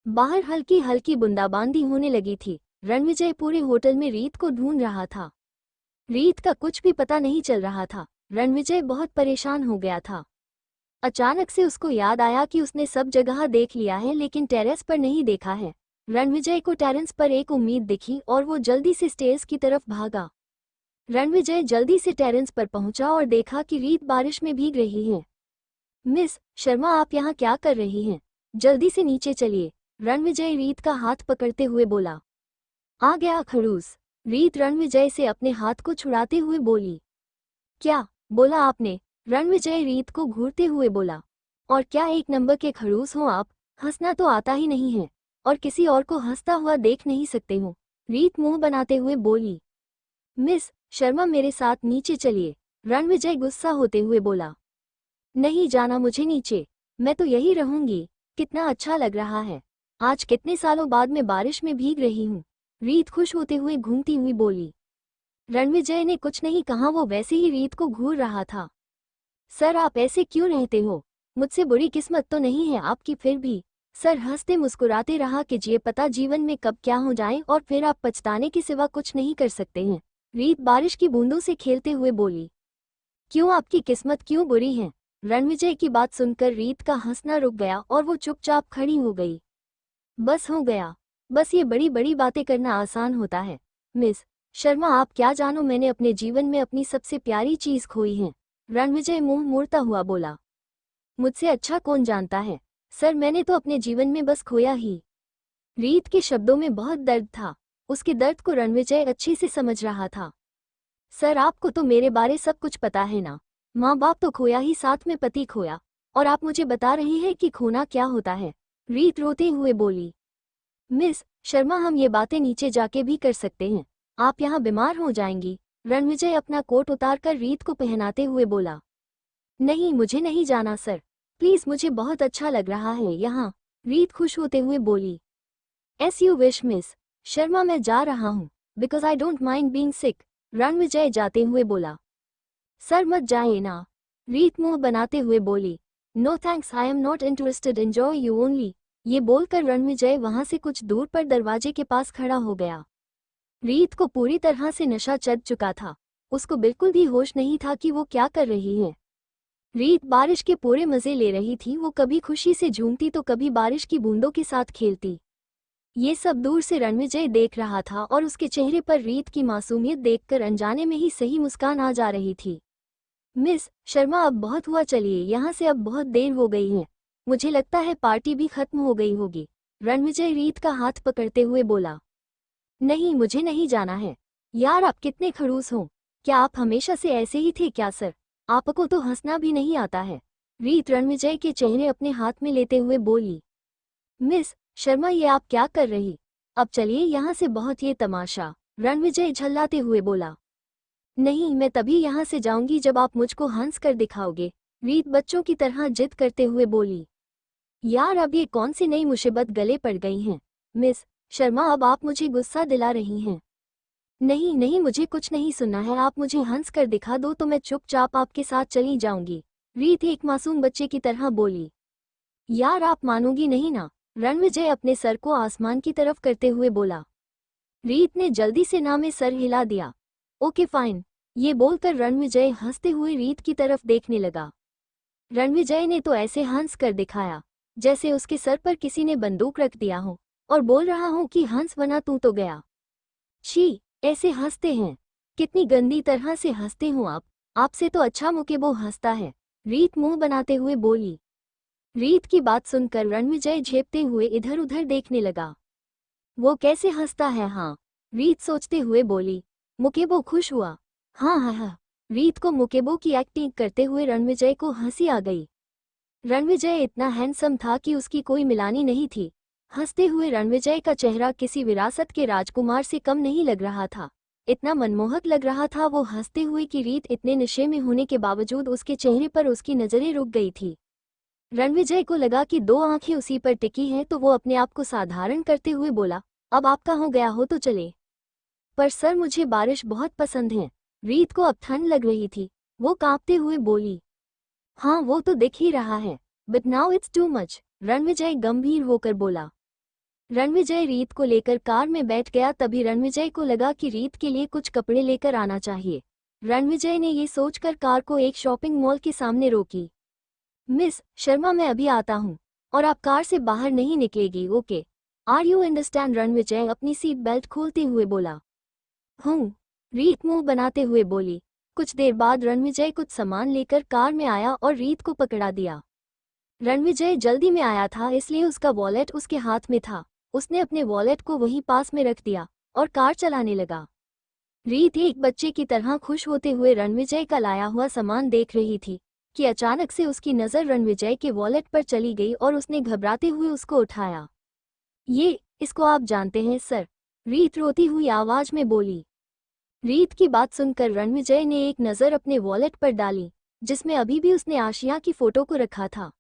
बाहर हल्की हल्की बूंदाबांदी होने लगी थी। रणविजय पूरे होटल में रीत को ढूंढ रहा था। रीत का कुछ भी पता नहीं चल रहा था। रणविजय बहुत परेशान हो गया था। अचानक से उसको याद आया कि उसने सब जगह देख लिया है लेकिन टेरेस पर नहीं देखा है। रणविजय को टेरेस पर एक उम्मीद दिखी और वो जल्दी से स्टेज की तरफ भागा। रणविजय जल्दी से टेरेस पर पहुंचा और देखा कि रीत बारिश में भीग रही है। मिस शर्मा, आप यहाँ क्या कर रही हैं? जल्दी से नीचे चलिए, रणविजय रीत का हाथ पकड़ते हुए बोला। आ गया खड़ूस, रीत रणविजय से अपने हाथ को छुड़ाते हुए बोली। क्या बोला आपने? रणविजय रीत को घूरते हुए बोला। और क्या एक नंबर के खड़ूस हो आप? हंसना तो आता ही नहीं है और किसी और को हंसता हुआ देख नहीं सकते हो, रीत मुंह बनाते हुए बोली। मिस शर्मा, मेरे साथ नीचे चलिए, रणविजय गुस्सा होते हुए बोला। नहीं जाना मुझे नीचे, मैं तो यही रहूंगी। कितना अच्छा लग रहा है, आज कितने सालों बाद मैं बारिश में भीग रही हूँ, रीत खुश होते हुए घूमती हुई बोली। रणविजय ने कुछ नहीं कहा, वो वैसे ही रीत को घूर रहा था। सर, आप ऐसे क्यों रहते हो? मुझसे बुरी किस्मत तो नहीं है आपकी फिर भी। सर हंसते मुस्कुराते रहा कि ये पता जीवन में कब क्या हो जाए और फिर आप पछताने के सिवा कुछ नहीं कर सकते हैं, रीत बारिश की बूंदों से खेलते हुए बोली। क्यों, आपकी किस्मत क्यों बुरी है? रणविजय की बात सुनकर रीत का हंसना रुक गया और वो चुपचाप खड़ी हो गई। बस हो गया, बस ये बड़ी बड़ी बातें करना आसान होता है। मिस शर्मा, आप क्या जानो, मैंने अपने जीवन में अपनी सबसे प्यारी चीज खोई है, रणविजय मुंह मोड़ता हुआ बोला। मुझसे अच्छा कौन जानता है सर, मैंने तो अपने जीवन में बस खोया ही। रीत के शब्दों में बहुत दर्द था। उसके दर्द को रणविजय अच्छे से समझ रहा था। सर, आपको तो मेरे बारे सब कुछ पता है ना। माँ बाप तो खोया ही, साथ में पति खोया, और आप मुझे बता रहे हैं कि खोना क्या होता है, रीत रोते हुए बोली। मिस शर्मा, हम ये बातें नीचे जाके भी कर सकते हैं, आप यहाँ बीमार हो जाएंगी, रणविजय अपना कोट उतारकर रीत को पहनाते हुए बोला। नहीं, मुझे नहीं जाना सर, प्लीज, मुझे बहुत अच्छा लग रहा है यहाँ, रीत खुश होते हुए बोली। As you wish miss Sharma, मैं जा रहा हूँ, because I don't mind being sick, Ranvijay जाते हुए बोला। सर मत जाइए ना, रीत मुंह बनाते हुए बोली। No thanks, I am not interested, enjoy you only, ये बोलकर रणविजय वहां से कुछ दूर पर दरवाजे के पास खड़ा हो गया। रीत को पूरी तरह से नशा चढ़ चुका था। उसको बिल्कुल भी होश नहीं था कि वो क्या कर रही है। रीत बारिश के पूरे मजे ले रही थी। वो कभी खुशी से झूमती तो कभी बारिश की बूंदों के साथ खेलती। ये सब दूर से रणविजय देख रहा था और उसके चेहरे पर रीत की मासूमियत देखकर अनजाने में ही सही मुस्कान आ जा रही थी। मिस शर्मा, अब बहुत हुआ, चलिए यहाँ से, अब बहुत देर हो गई है, मुझे लगता है पार्टी भी खत्म हो गई होगी, रणविजय रीत का हाथ पकड़ते हुए बोला। नहीं, मुझे नहीं जाना है। यार, आप कितने खड़ूस हो, क्या आप हमेशा से ऐसे ही थे क्या सर? आपको तो हंसना भी नहीं आता है, रीत रणविजय के चेहरे अपने हाथ में लेते हुए बोली। मिस शर्मा, ये आप क्या कर रही? अब चलिए यहाँ से, बहुत ये तमाशा, रणविजय झल्लाते हुए बोला। नहीं, मैं तभी यहाँ से जाऊंगी जब आप मुझको हंस कर दिखाओगे, रीत बच्चों की तरह जिद करते हुए बोली। यार, अब ये कौन सी नई मुसीबत गले पड़ गई हैं? मिस शर्मा, अब आप मुझे गुस्सा दिला रही हैं। नहीं नहीं, मुझे कुछ नहीं सुनना है, आप मुझे हंस कर दिखा दो तो मैं चुपचाप आपके साथ चली जाऊंगी, रीत एक मासूम बच्चे की तरह बोली। यार, आप मानोगी नहीं ना, रणविजय अपने सर को आसमान की तरफ करते हुए बोला। रीत ने जल्दी से ना में सर हिला दिया। ओके फाइन, ये बोलकर रणविजय हंसते हुए रीत की तरफ देखने लगा। रणविजय ने तो ऐसे हंस कर दिखाया जैसे उसके सर पर किसी ने बंदूक रख दिया हो और बोल रहा हूं कि हंस बना तू तो गया। छी, ऐसे हंसते हैं, कितनी गंदी तरह से हंसते हो आप, आपसे तो अच्छा मुकेबो हंसता है, रीत मुंह बनाते हुए बोली। रीत की बात सुनकर रणविजय झेपते हुए इधर उधर देखने लगा। वो कैसे हंसता है? हाँ, रीत सोचते हुए बोली। मुकेबो खुश हुआ। हाँ हाँ हाँ, रीत को मुकेबो की एक्टिंग करते हुए रणविजय को हंसी आ गई। रणविजय इतना हैंडसम था कि उसकी कोई मिलानी नहीं थी। हंसते हुए रणविजय का चेहरा किसी विरासत के राजकुमार से कम नहीं लग रहा था। इतना मनमोहक लग रहा था वो हंसते हुए कि रीत इतने नशे में होने के बावजूद उसके चेहरे पर उसकी नजरें रुक गई थी। रणविजय को लगा कि दो आंखें उसी पर टिकी हैं तो वो अपने आप को साधारण करते हुए बोला, अब आपका हो गया हो तो चले। पर सर, मुझे बारिश बहुत पसंद है, रीत को अब ठंड लग रही थी। वो कांपते हुए बोली। हाँ, वो तो दिख ही रहा है, but now it's too much, Ranvijay गंभीर होकर बोला। रणविजय रीत को लेकर कार में बैठ गया। तभी रणविजय को लगा कि रीत के लिए कुछ कपड़े लेकर आना चाहिए। रणविजय ने ये सोचकर कार को एक शॉपिंग मॉल के सामने रोकी। मिस शर्मा, मैं अभी आता हूँ, और आप कार से बाहर नहीं निकलेगी, okay? Are you understand? Ranvijay अपनी सीट बेल्ट खोलते हुए बोला। हूँ, रीत मुंह बनाते हुए बोली। कुछ देर बाद रणविजय कुछ सामान लेकर कार में आया और रीत को पकड़ा दिया। रणविजय जल्दी में आया था, इसलिए उसका वॉलेट उसके हाथ में था। उसने अपने वॉलेट को वहीं पास में रख दिया और कार चलाने लगा। रीत एक बच्चे की तरह खुश होते हुए रणविजय का लाया हुआ सामान देख रही थी कि अचानक से उसकी नज़र रणविजय के वॉलेट पर चली गई और उसने घबराते हुए उसको उठाया। इसको आप जानते हैं सर? रीत रोती हुई आवाज में बोली। रीत की बात सुनकर रणविजय ने एक नज़र अपने वॉलेट पर डाली, जिसमें अभी भी उसने आशिया की फोटो को रखा था।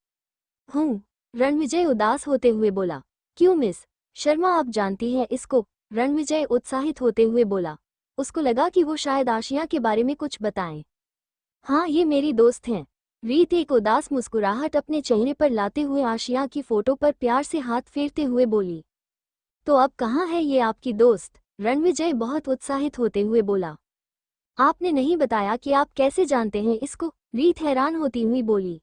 रणविजय उदास होते हुए बोला। क्यों मिस शर्मा, आप जानती हैं इसको? रणविजय उत्साहित होते हुए बोला। उसको लगा कि वो शायद आशिया के बारे में कुछ बताएं। हाँ, ये मेरी दोस्त हैं। रीत एक उदास मुस्कुराहट अपने चेहरे पर लाते हुए आशिया की फोटो पर प्यार से हाथ फेरते हुए बोली। तो अब कहाँ है ये आपकी दोस्त? रणविजय बहुत उत्साहित होते हुए बोला। आपने नहीं बताया कि आप कैसे जानते हैं इसको? रीत हैरान होती हुई बोली।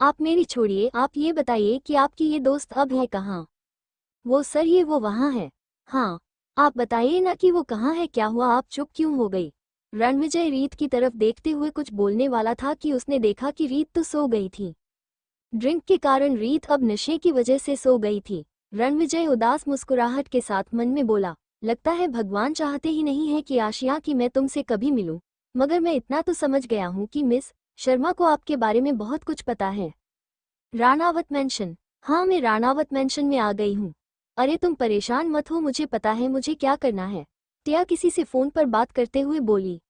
आप मेरी छोड़िए, आप ये बताइए कि आपकी ये दोस्त अब है कहाँ? वो सर, वो वहाँ है। हाँ, आप बताइए ना कि वो कहाँ है। क्या हुआ, आप चुप क्यों हो गई? रणविजय रीत की तरफ देखते हुए कुछ बोलने वाला था कि उसने देखा कि रीत तो सो गई थी। ड्रिंक के कारण रीत अब नशे की वजह से सो गई थी। रणविजय उदास मुस्कुराहट के साथ मन में बोला, लगता है भगवान चाहते ही नहीं है कि आशिया कि मैं तुमसे कभी मिलूं, मगर मैं इतना तो समझ गया हूं कि मिस शर्मा को आपके बारे में बहुत कुछ पता है। रानावत मेंशन? हाँ, मैं रानावत मेंशन में आ गई हूँ। अरे तुम परेशान मत हो, मुझे पता है मुझे क्या करना है। टिया किसी से फोन पर बात करते हुए बोली।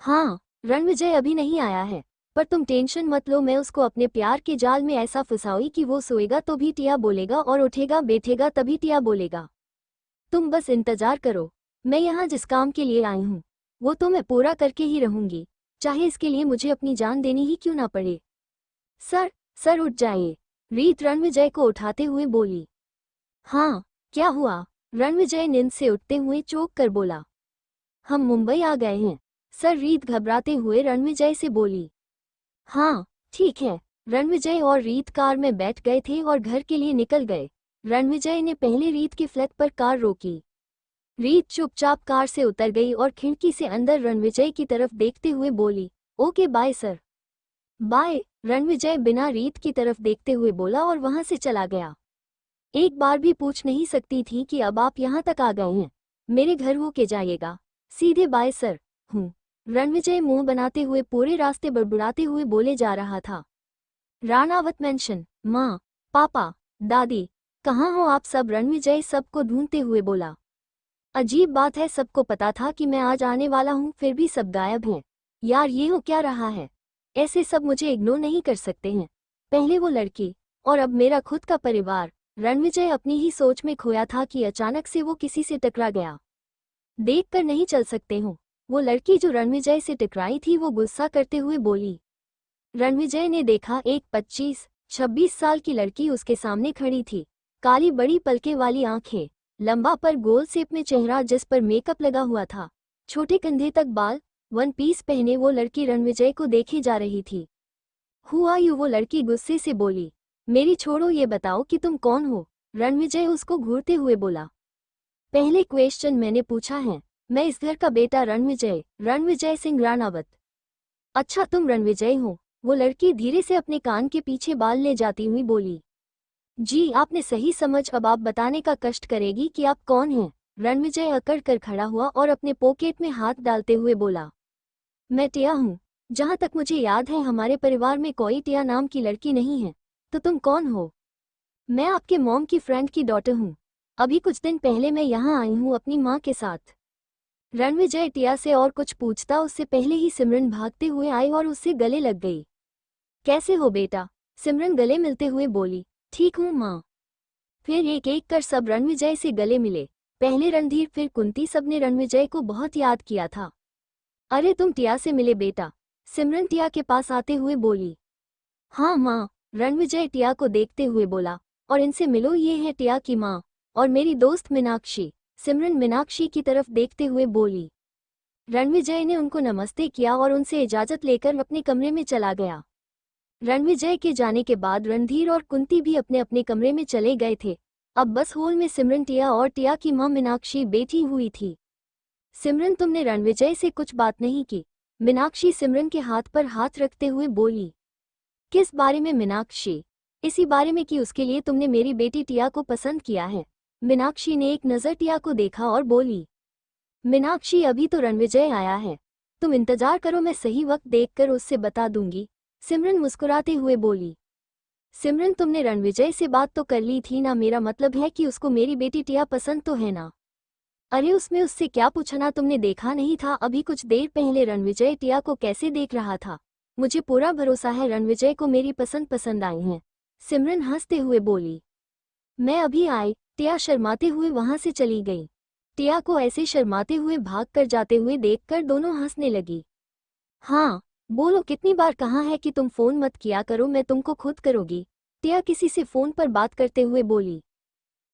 हाँ, रणविजय अभी नहीं आया है, पर तुम टेंशन मत लो, मैं उसको अपने प्यार के जाल में ऐसा फंसाऊंगी कि वो सोएगा तो भी टिया बोलेगा और उठेगा बैठेगा तभी टिया बोलेगा। तुम बस इंतजार करो। मैं यहाँ जिस काम के लिए आई हूँ वो तो मैं पूरा करके ही रहूंगी, चाहे इसके लिए मुझे अपनी जान देनी ही क्यों ना पड़े। सर उठ जाइए, रीत रणविजय को उठाते हुए बोली। हाँ, क्या हुआ? रणविजय नींद से उठते हुए चौंक कर बोला। हम मुंबई आ गए हैं सर, रीत घबराते हुए रणविजय से बोली। हाँ, ठीक है। रणविजय और रीत कार में बैठ गए थे और घर के लिए निकल गए। रणविजय ने पहले रीत के फ्लैट पर कार रोकी। रीत चुपचाप कार से उतर गई और खिड़की से अंदर रणविजय की तरफ देखते हुए बोली, okay bye sir. Bye, Ranvijay बिना रीत की तरफ देखते हुए बोला और वहां से चला गया। एक बार भी पूछ नहीं सकती थी कि अब आप यहाँ तक आ गए हैं, मेरे घर होके जाइएगा, सीधे बाय सर। रणविजय मुंह बनाते हुए पूरे रास्ते बड़बड़ाते हुए बोले जा रहा था। रानावत मेंशन? माँ, पापा, दादी, कहाँ हो आप सब? रणविजय सबको ढूंढते हुए बोला। अजीब बात है, सबको पता था कि मैं आज आने वाला हूँ, फिर भी सब गायब हैं। यार ये हो क्या रहा है? ऐसे सब मुझे इग्नोर नहीं कर सकते हैं। पहले वो लड़की और अब मेरा खुद का परिवार। रणविजय अपनी ही सोच में खोया था कि अचानक से वो किसी से टकरा गया। देख कर नहीं चल सकते हो? वो लड़की जो रणविजय से टकराई थी वो गुस्सा करते हुए बोली। रणविजय ने देखा एक 25-26 साल की लड़की उसके सामने खड़ी थी। काली बड़ी पलके वाली आंखें, लंबा पर गोल शेप में चेहरा जिस पर मेकअप लगा हुआ था, छोटे कंधे तक बाल, वन पीस पहने वो लड़की रणविजय को देखी जा रही थी। हुआ यू? वो लड़की गुस्से से बोली। मेरी छोड़ो, ये बताओ कि तुम कौन हो? रणविजय उसको घूरते हुए बोला। पहले क्वेश्चन मैंने पूछा है, मैं इस घर का बेटा रणविजय सिंह रानावत। अच्छा, तुम रणविजय हो? वो लड़की धीरे से अपने कान के पीछे बाल ले जाती हुई बोली। जी, आपने सही समझ, अब आप बताने का कष्ट करेगी कि आप कौन हैं? रणविजय अकड़ कर खड़ा हुआ और अपने पॉकेट में हाथ डालते हुए बोला। मैं टिया हूँ। जहाँ तक मुझे याद है हमारे परिवार में कोई टिया नाम की लड़की नहीं है। तो तुम कौन हो? मैं आपके मॉम की फ्रेंड की डॉटर हूँ। अभी कुछ दिन पहले मैं यहाँ आई हूँ अपनी माँ के साथ। रणविजय टिया से और कुछ पूछता उससे पहले ही सिमरन भागते हुए आई और उससे गले लग गई। कैसे हो बेटा? सिमरन गले मिलते हुए बोली। ठीक हूँ माँ। फिर एक एक कर सब रणविजय से गले मिले। पहले रणधीर, फिर कुंती, सबने रणविजय को बहुत याद किया था। अरे तुम टिया से मिले बेटा? सिमरन टिया के पास आते हुए बोली। हाँ माँ, रणविजय टिया को देखते हुए बोला और इनसे मिलो, ये है टिया की माँ और मेरी दोस्त मीनाक्षी। सिमरन मीनाक्षी की तरफ देखते हुए बोली। रणविजय ने उनको नमस्ते किया और उनसे इजाजत लेकर अपने कमरे में चला गया। रणविजय के जाने के बाद रणधीर और कुंती भी अपने अपने कमरे में चले गए थे। अब बस हॉल में सिमरन, टिया और टिया की माँ मीनाक्षी बैठी हुई थी। सिमरन, तुमने रणविजय से कुछ बात नहीं की? मीनाक्षी सिमरन के हाथ पर हाथ रखते हुए बोली। किस बारे में मीनाक्षी? इसी बारे में कि उसके लिए तुमने मेरी बेटी टिया को पसंद किया है। मीनाक्षी ने एक नज़र टिया को देखा और बोली। मीनाक्षी, अभी तो रणविजय आया है, तुम इंतजार करो, मैं सही वक्त देखकर उससे बता दूंगी। सिमरन मुस्कुराते हुए बोली। सिमरन, तुमने रणविजय से बात तो कर ली थी ना? मेरा मतलब है कि उसको मेरी बेटी टिया पसंद तो है ना? अरे उसमें उससे क्या पूछना, तुमने देखा नहीं था अभी कुछ देर पहले रणविजय टिया को कैसे देख रहा था? मुझे पूरा भरोसा है रणविजय को मेरी पसंद आई है। सिमरन हंसते हुए बोली। मैं अभी आई। टिया शर्माते हुए वहां से चली गई। टिया को ऐसे शर्माते हुए भाग कर जाते हुए देखकर दोनों हंसने लगी। हाँ बोलो, कितनी बार कहा है कि तुम फोन मत किया करो, मैं तुमको खुद करोगी। टिया किसी से फोन पर बात करते हुए बोली।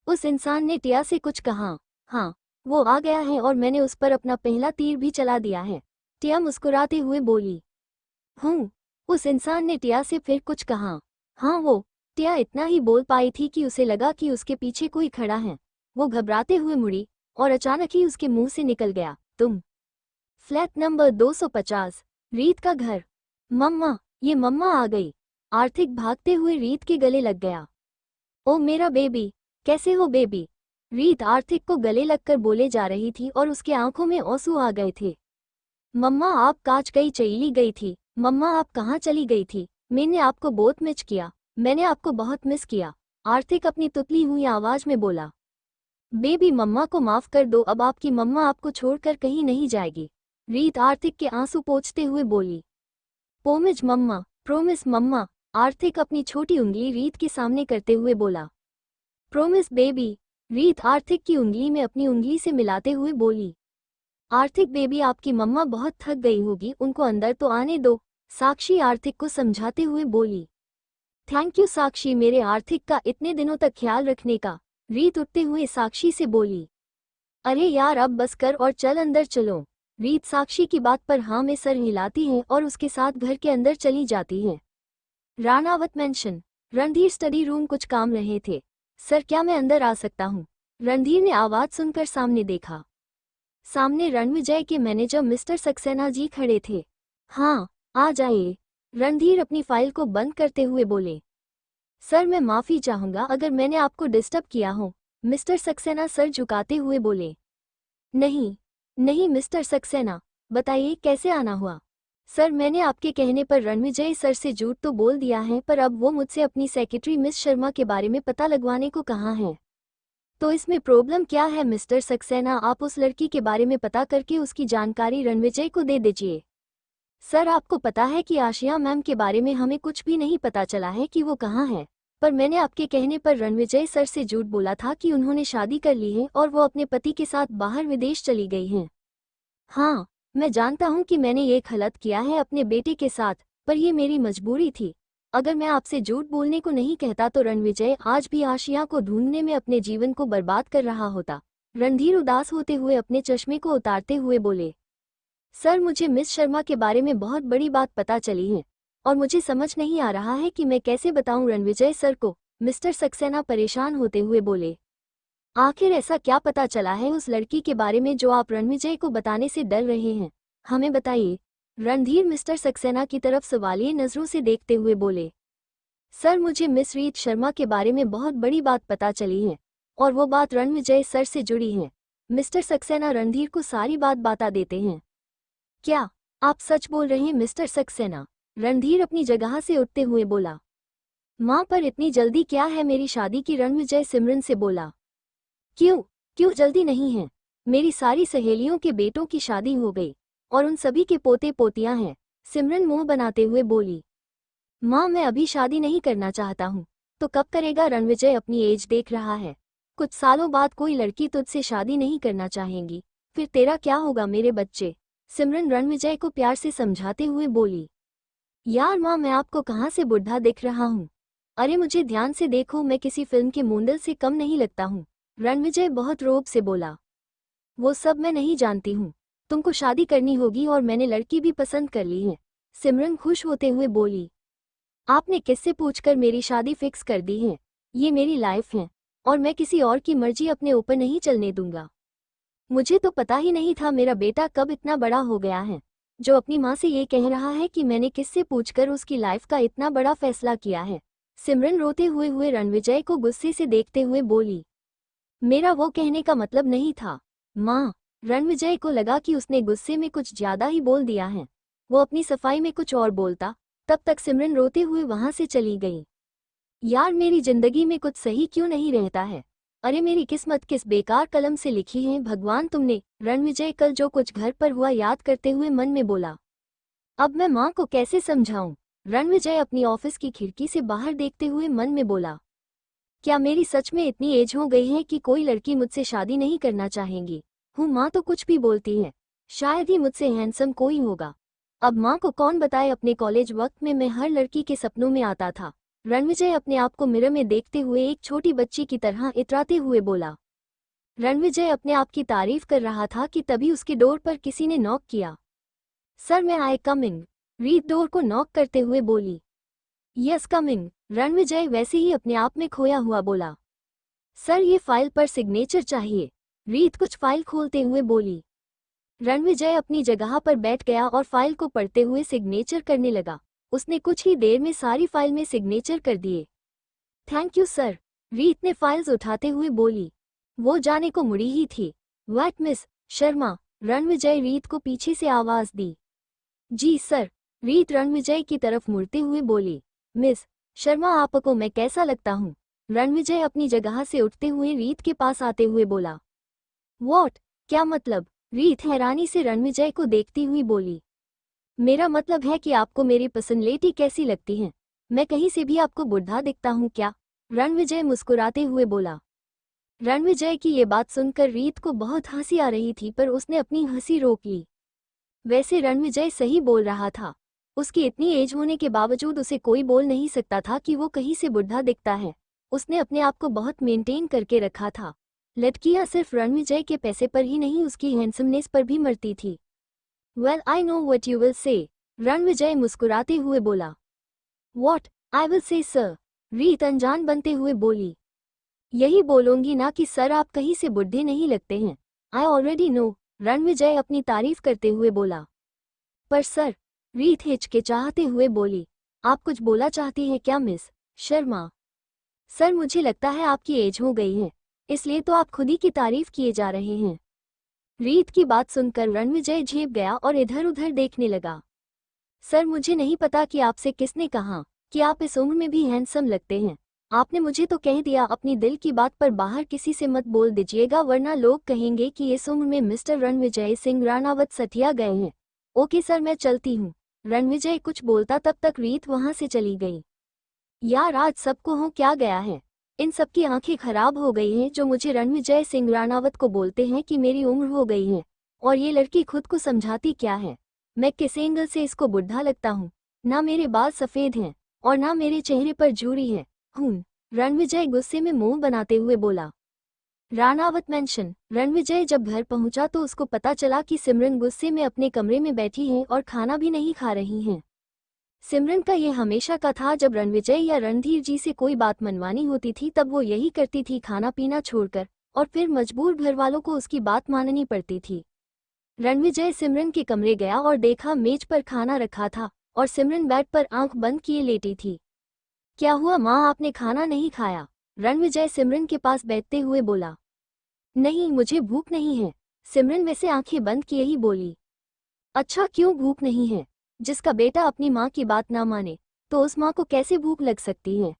उस इंसान ने टिया से कुछ कहा? हाँ, वो आ गया है और मैंने उस पर अपना पहला तीर भी चला दिया है। टिया मुस्कुराते हुए बोली। उस इंसान ने टिया से फिर कुछ कहा? हाँ वो। टिया इतना ही बोल पाई थी कि उसे लगा कि उसके पीछे कोई खड़ा है। वो घबराते हुए मुड़ी और अचानक ही उसके मुंह से निकल गया, तुम। फ्लैट नंबर 250, रीत का घर। मम्मा, ये मम्मा आ गई। आर्थिक भागते हुए रीत के गले लग गया। ओ मेरा बेबी, कैसे हो बेबी? रीत आर्थिक को गले लगकर बोले जा रही थी और उसके आंखों में आंसू आ गए थे। मम्मा आप कांच गई चली गई थी। मम्मा आप कहाँ चली गई थी? मैंने आपको बहुत मिस किया, मैंने आपको बहुत मिस किया। आर्थिक अपनी तुतली हुई आवाज में बोला। बेबी मम्मा को माफ कर दो, अब आपकी मम्मा आपको छोड़कर कहीं नहीं जाएगी। रीत आर्थिक के आंसू पोंछते हुए बोली। पोमिज मम्मा, प्रोमिस मम्मा। आर्थिक अपनी छोटी उंगली रीत के सामने करते हुए बोला। Promise baby. रीत आर्थिक की उंगली में अपनी उंगली से मिलाते हुए बोली। आर्थिक बेबी, आपकी मम्मा बहुत थक गई होगी, उनको अंदर तो आने दो। साक्षी आर्थिक को समझाते हुए बोली। थैंक यू साक्षी, मेरे आर्थिक का इतने दिनों तक ख्याल रखने का। रीत उठते हुए साक्षी से बोली। अरे यार अब बस कर और चल अंदर चलो। रीत साक्षी की बात पर हाँ में सर हिलाती है और उसके साथ घर के अंदर चली जाती है। Ranawat mansion. Randhir study room कुछ काम रहे थे। सर क्या मैं अंदर आ सकता हूँ? रणधीर ने आवाज सुनकर सामने देखा। सामने रणविजय के मैनेजर मिस्टर सक्सेना जी खड़े थे। हाँ आ जाइए। रणधीर अपनी फाइल को बंद करते हुए बोले। सर मैं माफी चाहूंगा अगर मैंने आपको डिस्टर्ब किया हो। मिस्टर सक्सेना सर झुकाते हुए बोले। नहीं नहीं मिस्टर सक्सेना, बताइए कैसे आना हुआ? सर मैंने आपके कहने पर रणविजय सर से झूठ तो बोल दिया है, पर अब वो मुझसे अपनी सेक्रेटरी मिस शर्मा के बारे में पता लगवाने को कहा है। तो इसमें प्रॉब्लम क्या है मिस्टर सक्सेना? आप उस लड़की के बारे में पता करके उसकी जानकारी रणविजय को दे दीजिए। सर आपको पता है कि आशिया मैम के बारे में हमें कुछ भी नहीं पता चला है कि वो कहाँ है, पर मैंने आपके कहने पर रणविजय सर से झूठ बोला था कि उन्होंने शादी कर ली है और वो अपने पति के साथ बाहर विदेश चली गई हैं। हाँ मैं जानता हूँ कि मैंने ये गलत किया है अपने बेटे के साथ, पर ये मेरी मजबूरी थी। अगर मैं आपसे झूठ बोलने को नहीं कहता तो रणविजय आज भी आशिया को ढूंढने में अपने जीवन को बर्बाद कर रहा होता। रणधीर उदास होते हुए अपने चश्मे को उतारते हुए बोले। सर मुझे मिस शर्मा के बारे में बहुत बड़ी बात पता चली है और मुझे समझ नहीं आ रहा है कि मैं कैसे बताऊं रणविजय सर को। मिस्टर सक्सेना परेशान होते हुए बोले। आखिर ऐसा क्या पता चला है उस लड़की के बारे में जो आप रणविजय को बताने से डर रहे हैं? हमें बताइए। रणधीर मिस्टर सक्सेना की तरफ सवालिया नजरों से देखते हुए बोले। सर मुझे मिस रीत शर्मा के बारे में बहुत बड़ी बात पता चली है और वो बात रणविजय सर से जुड़ी है। मिस्टर सक्सेना रणधीर को सारी बात बता देते हैं। क्या आप सच बोल रहे हैं मिस्टर सक्सेना? रणधीर अपनी जगह से उठते हुए बोला। मां पर इतनी जल्दी क्या है मेरी शादी की? रणविजय सिमरन से बोला। क्यों क्यों जल्दी नहीं है? मेरी सारी सहेलियों के बेटों की शादी हो गई और उन सभी के पोते पोतियां हैं। सिमरन मुंह बनाते हुए बोली। मां मैं अभी शादी नहीं करना चाहता हूँ। तो कब करेगा? रणविजय अपनी एज देख रहा है। कुछ सालों बाद कोई लड़की तुझसे शादी नहीं करना चाहेगी, फिर तेरा क्या होगा मेरे बच्चे? सिमरन रणविजय को प्यार से समझाते हुए बोली। यार माँ मैं आपको कहाँ से बुढ़ा दिख रहा हूँ? अरे मुझे ध्यान से देखो, मैं किसी फिल्म के मोंडल से कम नहीं लगता हूँ। रणविजय बहुत रोब से बोला। वो सब मैं नहीं जानती हूँ। तुमको शादी करनी होगी और मैंने लड़की भी पसंद कर ली है। सिमरन खुश होते हुए बोली। आपने किससे पूछकर मेरी शादी फिक्स कर दी है? ये मेरी लाइफ है और मैं किसी और की मर्जी अपने ऊपर नहीं चलने दूंगा। मुझे तो पता ही नहीं था मेरा बेटा कब इतना बड़ा हो गया है, जो अपनी माँ से ये कह रहा है कि मैंने किससे पूछकर उसकी लाइफ का इतना बड़ा फैसला किया है। सिमरन रोते हुए रणविजय को गुस्से से देखते हुए बोली। मेरा वो कहने का मतलब नहीं था माँ। रणविजय को लगा कि उसने गुस्से में कुछ ज्यादा ही बोल दिया है। वो अपनी सफाई में कुछ और बोलता, तब तक सिमरन रोते हुए वहां से चली गई। यार मेरी जिंदगी में कुछ सही क्यों नहीं रहता है? अरे मेरी किस्मत किस बेकार कलम से लिखी है भगवान तुमने। रणविजय कल जो कुछ घर पर हुआ याद करते हुए मन में बोला। अब मैं माँ को कैसे समझाऊं? रणविजय अपनी ऑफिस की खिड़की से बाहर देखते हुए मन में बोला। क्या मेरी सच में इतनी एज हो गई है कि कोई लड़की मुझसे शादी नहीं करना चाहेंगी? माँ तो कुछ भी बोलती है, शायद ही मुझसे हैंडसम कोई होगा। अब माँ को कौन बताए, अपने कॉलेज वक्त में मैं हर लड़की के सपनों में आता था। रणविजय अपने आप को मिरर में देखते हुए एक छोटी बच्ची की तरह इतराते हुए बोला। रणविजय अपने आप की तारीफ कर रहा था कि तभी उसकी डोर पर किसी ने नॉक किया। सर मैं आई कमिंग? रीत डोर को नॉक करते हुए बोली। Yes coming. रणविजय वैसे ही अपने आप में खोया हुआ बोला। सर ये फाइल पर सिग्नेचर चाहिए। रीत कुछ फाइल खोलते हुए बोली। रणविजय अपनी जगह पर बैठ गया और फाइल को पढ़ते हुए सिग्नेचर करने लगा। उसने कुछ ही देर में सारी फाइल में सिग्नेचर कर दिए। Thank you sir. रीत ने फाइल्स उठाते हुए बोली। वो जाने को मुड़ी ही थी। What miss Sharma? रणविजय रीत को पीछे से आवाज दी। जी सर। रीत रणविजय की तरफ मुड़ते हुए बोली। मिस शर्मा आपको मैं कैसा लगता हूँ? रणविजय अपनी जगह से उठते हुए रीत के पास आते हुए बोला। व्हाट? क्या मतलब? रीत हैरानी से रणविजय को देखती हुई बोली। मेरा मतलब है कि आपको मेरी पर्सनैलिटी कैसी लगती है? मैं कहीं से भी आपको बुढ़ा दिखता हूँ क्या? रणविजय मुस्कुराते हुए बोला। रणविजय की ये बात सुनकर रीत को बहुत हंसी आ रही थी, पर उसने अपनी हंसी रोक ली। वैसे रणविजय सही बोल रहा था। उसकी इतनी एज होने के बावजूद उसे कोई बोल नहीं सकता था कि वो कहीं से बुढ़ा दिखता है। उसने अपने आप को बहुत मेंटेन करके रखा था। लड़कियां सिर्फ रणविजय के पैसे पर ही नहीं, उसकी हैंडसमनेस पर भी मरती थी। Well I know what you will say. Ranvijay मुस्कुराते हुए बोला। What I will say sir? रीत अनजान बनते हुए बोली। यही बोलूंगी ना कि सर आप कहीं से बुढ़े नहीं लगते हैं। I already know. रणविजय अपनी तारीफ करते हुए बोला। पर सर, रीत हिचकिचाहते हुए बोली। आप कुछ बोला चाहती हैं क्या मिस शर्मा? सर मुझे लगता है आपकी एज हो गई है, इसलिए तो आप खुद ही की तारीफ किए जा रहे हैं। रीत की बात सुनकर रणविजय झेप गया और इधर उधर देखने लगा। सर मुझे नहीं पता कि आपसे किसने कहा कि आप इस उम्र में भी हैंडसम लगते हैं। आपने मुझे तो कह दिया, अपनी दिल की बात पर बाहर किसी से मत बोल दीजिएगा, वरना लोग कहेंगे कि इस उम्र में मिस्टर रणविजय सिंह राणावत सठिया गए हैं। ओके सर मैं चलती हूँ। रणविजय कुछ बोलता तब तक रीत वहां से चली गई। यार आज सबको हो क्या गया है? इन सबकी आंखें खराब हो गई हैं जो मुझे रणविजय सिंह राणावत को बोलते हैं कि मेरी उम्र हो गई है। और ये लड़की खुद को समझाती क्या है? मैं किस एंगल से इसको बुढ़ा लगता हूँ? ना मेरे बाल सफेद हैं और ना मेरे चेहरे पर झुर्री है। रणविजय गुस्से में मुंह बनाते हुए बोला। राणावत मेंशन। रणविजय जब घर पहुंचा तो उसको पता चला कि सिमरन गुस्से में अपने कमरे में बैठी है और खाना भी नहीं खा रही हैं। सिमरन का ये हमेशा का था, जब रणविजय या रणधीर जी से कोई बात मनवानी होती थी तब वो यही करती थी, खाना पीना छोड़कर, और फिर मजबूर घरवालों को उसकी बात माननी पड़ती थी। रणविजय सिमरन के कमरे गया और देखा मेज पर खाना रखा था और सिमरन बेड पर आंख बंद किए लेटी थी। क्या हुआ माँ, आपने खाना नहीं खाया? रणविजय सिमरन के पास बैठते हुए बोला। नहीं मुझे भूख नहीं है। सिमरन वैसे आंखें बंद किए ही बोली। अच्छा क्यों भूख नहीं है? जिसका बेटा अपनी माँ की बात ना माने तो उस माँ को कैसे भूख लग सकती है?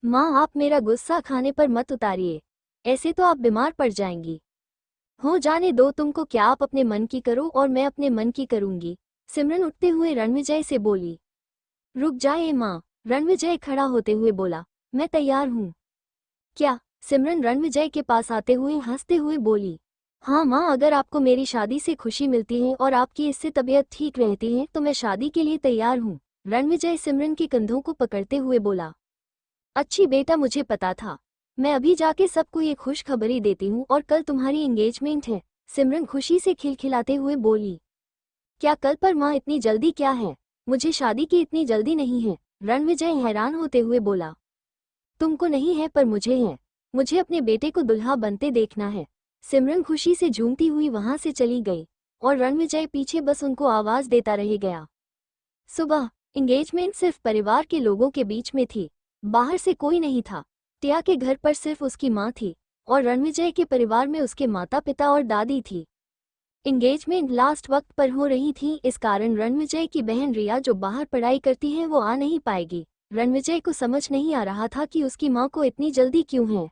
माँ आप मेरा गुस्सा खाने पर मत उतारिए, ऐसे तो आप बीमार पड़ जाएंगी। हो जाने दो, तुमको क्या, आप अपने मन की करो और मैं अपने मन की करूंगी। सिमरन उठते हुए रणविजय से बोली। रुक जाए माँ। रणविजय खड़ा होते हुए बोला। मैं तैयार हूँ। क्या? सिमरन रणविजय के पास आते हुए हंसते हुए बोली। हाँ माँ, अगर आपको मेरी शादी से खुशी मिलती है और आपकी इससे तबीयत ठीक रहती है तो मैं शादी के लिए तैयार हूँ। रणविजय सिमरन के कंधों को पकड़ते हुए बोला। अच्छी बेटा, मुझे पता था। मैं अभी जाके सबको ये खुशखबरी देती हूँ और कल तुम्हारी एंगेजमेंट है। सिमरन खुशी से खिलखिलाते हुए बोली। क्या कल पर माँ, इतनी जल्दी क्या है? मुझे शादी की इतनी जल्दी नहीं है, रणविजय हैरान होते हुए बोला। तुमको नहीं है पर मुझे है। मुझे अपने बेटे को दुल्हा बनते देखना है। सिमरन खुशी से झूमती हुई वहां से चली गई और रणविजय पीछे बस उनको आवाज देता रह गया। सुबह एंगेजमेंट सिर्फ परिवार के लोगों के बीच में थी, बाहर से कोई नहीं था। टिया के घर पर सिर्फ उसकी माँ थी और रणविजय के परिवार में उसके माता पिता और दादी थी। एंगेजमेंट लास्ट वक्त पर हो रही थी, इस कारण रणविजय की बहन रिया जो बाहर पढ़ाई करती है वो आ नहीं पाएगी। रणविजय को समझ नहीं आ रहा था कि उसकी माँ को इतनी जल्दी क्यों है।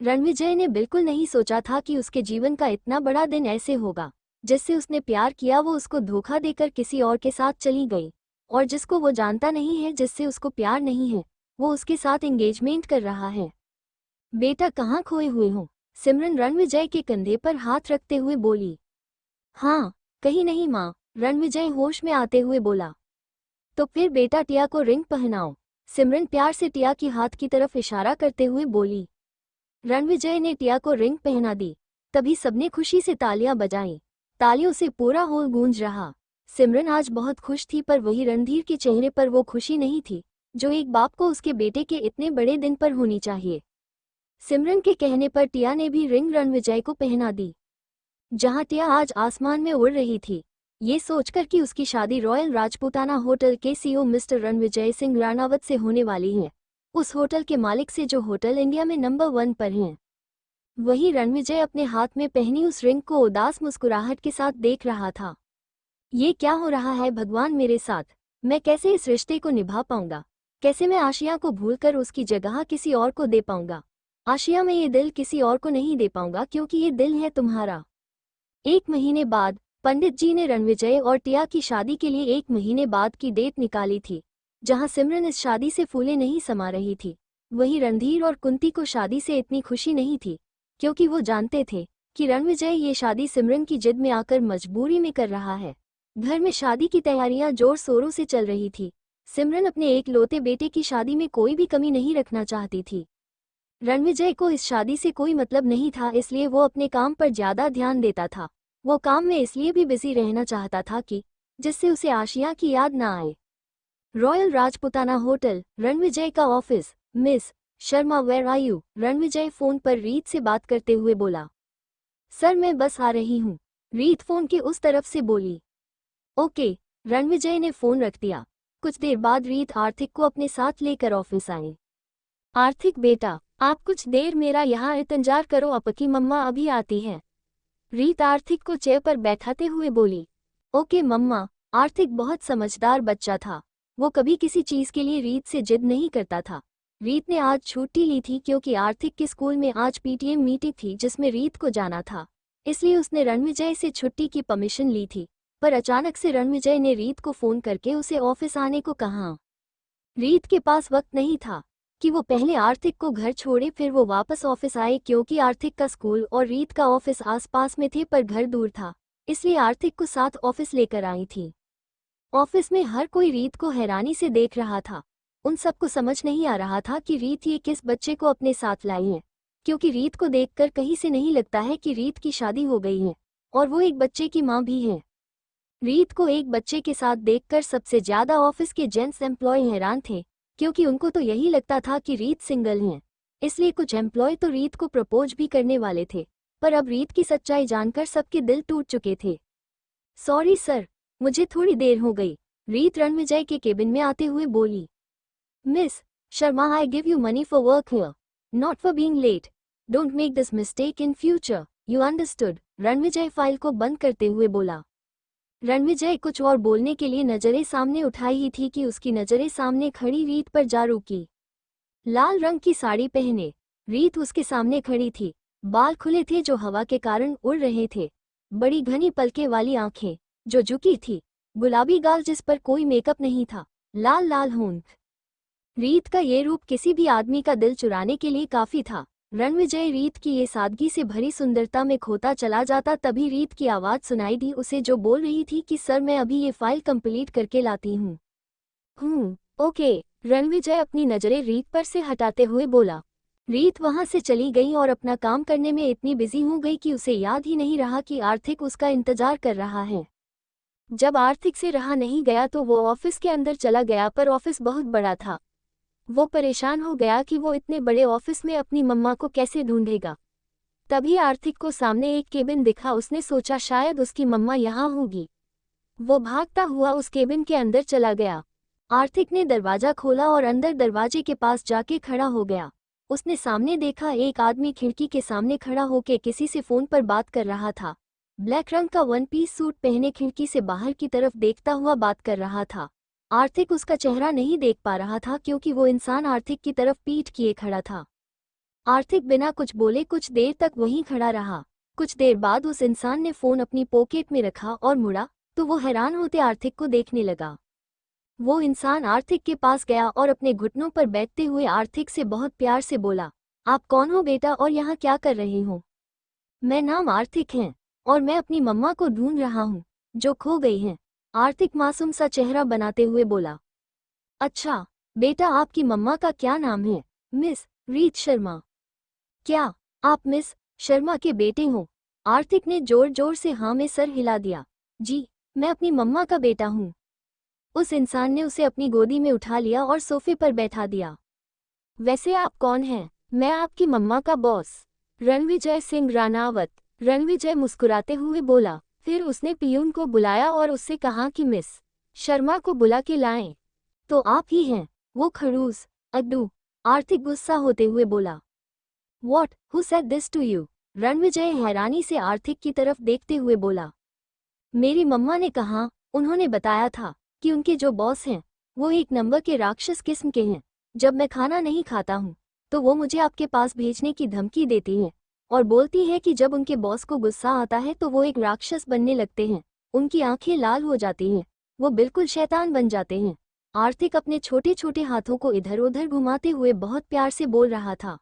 रणविजय ने बिल्कुल नहीं सोचा था कि उसके जीवन का इतना बड़ा दिन ऐसे होगा। जिससे उसने प्यार किया वो उसको धोखा देकर किसी और के साथ चली गई, और जिसको वो जानता नहीं है, जिससे उसको प्यार नहीं है, वो उसके साथ एंगेजमेंट कर रहा है। बेटा, कहाँ खोए हुए हो? सिमरन रणविजय के कंधे पर हाथ रखते हुए बोली। हाँ, कहीं नहीं माँ, रणविजय होश में आते हुए बोला। तो फिर बेटा टिया को रिंग पहनाओ। सिमरन प्यार से टिया की हाथ की तरफ इशारा करते हुए बोली। रणविजय ने टिया को रिंग पहना दी। तभी सबने खुशी से तालियां बजाईं। तालियों से पूरा हॉल गूंज रहा। सिमरन आज बहुत खुश थी, पर वही रणधीर के चेहरे पर वो खुशी नहीं थी जो एक बाप को उसके बेटे के इतने बड़े दिन पर होनी चाहिए। सिमरन के कहने पर टिया ने भी रिंग रणविजय को पहना दी। जहां टिया आज आसमान में उड़ रही थी, ये सोचकर कि उसकी शादी रॉयल राजपूताना होटल के सीईओ मिस्टर रणविजय सिंह राणावत से होने वाली है, उस होटल के मालिक से जो होटल इंडिया में नंबर 1 पर हैं। वही रणविजय अपने हाथ में पहनी उस रिंग को उदास मुस्कुराहट के साथ देख रहा था। ये क्या हो रहा है भगवान मेरे साथ? मैं कैसे इस रिश्ते को निभा पाऊंगा? कैसे मैं आशिया को भूलकर उसकी जगह किसी और को दे पाऊंगा? आशिया, मैं ये दिल किसी और को नहीं दे पाऊंगा, क्योंकि ये दिल है तुम्हारा। 1 महीने बाद पंडित जी ने रणविजय और टिया की शादी के लिए 1 महीने बाद की डेट निकाली थी। जहां सिमरन इस शादी से फूले नहीं समा रही थी, वहीं रणधीर और कुंती को शादी से इतनी खुशी नहीं थी, क्योंकि वो जानते थे कि रणविजय ये शादी सिमरन की जिद में आकर मजबूरी में कर रहा है। घर में शादी की तैयारियां जोर शोरों से चल रही थी। सिमरन अपने एक लौते बेटे की शादी में कोई भी कमी नहीं रखना चाहती थी। रणविजय को इस शादी से कोई मतलब नहीं था, इसलिए वो अपने काम पर ज्यादा ध्यान देता था। वो काम में इसलिए भी बिजी रहना चाहता था कि जिससे उसे आशिया की याद ना आए। रॉयल राजपूताना होटल, रणविजय का office. Miss Sharma, where are you? Ranvijay phone पर रीत से बात करते हुए बोला। सर, मैं बस आ रही हूँ, रीत फोन के उस तरफ से बोली। ओके, रणविजय ने फोन रख दिया। कुछ देर बाद रीत आर्थिक को अपने साथ लेकर ऑफिस आई। आर्थिक बेटा, आप कुछ देर मेरा यहाँ इंतजार करो, आपकी मम्मा अभी आती है। रीत आर्थिक को चेयर पर बैठाते हुए बोली। ओके मम्मा। आर्थिक बहुत समझदार बच्चा था। वो कभी किसी चीज के लिए रीत से जिद नहीं करता था। रीत ने आज छुट्टी ली थी क्योंकि आर्थिक के स्कूल में आज पीटीएम मीटिंग थी जिसमें रीत को जाना था, इसलिए उसने रणविजय से छुट्टी की परमिशन ली थी। पर अचानक से रणविजय ने रीत को फोन करके उसे ऑफिस आने को कहा। रीत के पास वक्त नहीं था कि वो पहले आर्थिक को घर छोड़े फिर वो वापस ऑफिस आए, क्योंकि आर्थिक का स्कूल और रीत का ऑफिस आसपास में थे पर घर दूर था, इसलिए आर्थिक को साथ ऑफिस लेकर आई थी। ऑफिस में हर कोई रीत को हैरानी से देख रहा था। उन सबको समझ नहीं आ रहा था कि रीत ये किस बच्चे को अपने साथ लाई है, क्योंकि रीत को देखकर कहीं से नहीं लगता है कि रीत की शादी हो गई है और वो एक बच्चे की माँ भी है। रीत को एक बच्चे के साथ देखकर सबसे ज्यादा ऑफिस के जेंट्स एम्प्लॉय हैरान थे, क्योंकि उनको तो यही लगता था कि रीत सिंगल हैं, इसलिए कुछ एम्प्लॉय तो रीत को प्रपोज भी करने वाले थे। पर अब रीत की सच्चाई जानकर सबके दिल टूट चुके थे। सॉरी सर, मुझे थोड़ी देर हो गई, रीत रणविजय के केबिन में आते हुए बोली। Miss Sharma, I give you money for work here, not for being late. Don't make this mistake in future, you understood? Ranvijay file को बंद करते हुए बोला। रणविजय कुछ और बोलने के लिए नजरें सामने उठाई ही थी कि उसकी नजरें सामने खड़ी रीत पर जा रुकी। लाल रंग की साड़ी पहने रीत उसके सामने खड़ी थी। बाल खुले थे जो हवा के कारण उड़ रहे थे। बड़ी घनी पलके वाली आंखें जो झुकी थी, गुलाबी गाल जिस पर कोई मेकअप नहीं था, लाल लाल होंठ। रीत का ये रूप किसी भी आदमी का दिल चुराने के लिए काफी था। रणविजय रीत की ये सादगी से भरी सुंदरता में खोता चला जाता। तभी रीत की आवाज सुनाई दी उसे, जो बोल रही थी कि सर, मैं अभी ये फाइल कंप्लीट करके लाती हूँ। ओके। रणविजय अपनी नजरें रीत पर से हटाते हुए बोला। रीत वहां से चली गई और अपना काम करने में इतनी बिजी हो गई कि उसे याद ही नहीं रहा कि आर्थिक उसका इंतजार कर रहा है। जब आर्थिक से रहा नहीं गया तो वो ऑफिस के अंदर चला गया, पर ऑफिस बहुत बड़ा था। वो परेशान हो गया कि वो इतने बड़े ऑफिस में अपनी मम्मा को कैसे ढूंढेगा। तभी आर्थिक को सामने एक केबिन दिखा। उसने सोचा शायद उसकी मम्मा यहाँ होगी। वो भागता हुआ उस केबिन के अंदर चला गया। आर्थिक ने दरवाजा खोला और अंदर दरवाजे के पास जाके खड़ा हो गया। उसने सामने देखा एक आदमी खिड़की के सामने खड़ा होकर किसी से फोन पर बात कर रहा था। ब्लैक रंग का वन पीस सूट पहने खिड़की से बाहर की तरफ देखता हुआ बात कर रहा था। आर्थिक उसका चेहरा नहीं देख पा रहा था क्योंकि वो इंसान आर्थिक की तरफ पीठ किए खड़ा था। आर्थिक बिना कुछ बोले कुछ देर तक वहीं खड़ा रहा। कुछ देर बाद उस इंसान ने फोन अपनी पॉकेट में रखा और मुड़ा तो वो हैरान होते आर्थिक को देखने लगा। वो इंसान आर्थिक के पास गया और अपने घुटनों पर बैठते हुए आर्थिक से बहुत प्यार से बोला, आप कौन हो बेटा और यहाँ क्या कर रहे हो? मैं नाम आर्थिक है और मैं अपनी मम्मा को ढूंढ रहा हूँ जो खो गई हैं। आर्थिक मासूम सा चेहरा बनाते हुए बोला। अच्छा बेटा, आपकी मम्मा का क्या नाम है? मिस रीत शर्मा। क्या आप मिस शर्मा के बेटे हो? आर्थिक ने जोर जोर से हाँ में सर हिला दिया। जी, मैं अपनी मम्मा का बेटा हूँ। उस इंसान ने उसे अपनी गोदी में उठा लिया और सोफे पर बैठा दिया। वैसे आप कौन हैं? मैं आपकी मम्मा का बॉस रणविजय सिंह रानावत। रणविजय मुस्कुराते हुए बोला। फिर उसने पियून को बुलाया और उससे कहा कि मिस शर्मा को बुला के लाएं। तो आप ही हैं वो खड़ूस अड्डू? आर्थिक गुस्सा होते हुए बोला। What? Who said this to you? Ranvijay हैरानी से आर्थिक की तरफ देखते हुए बोला। मेरी मम्मा ने कहा, उन्होंने बताया था कि उनके जो बॉस हैं वो एक नंबर के राक्षस किस्म के हैं। जब मैं खाना नहीं खाता हूँ तो वो मुझे आपके पास भेजने की धमकी देती हैं और बोलती है कि जब उनके बॉस को गुस्सा आता है तो वो एक राक्षस बनने लगते हैं। उनकी आंखें लाल हो जाती हैं, वो बिल्कुल शैतान बन जाते हैं। आर्थिक अपने छोटे छोटे हाथों को इधर उधर घुमाते हुए बहुत प्यार से बोल रहा था।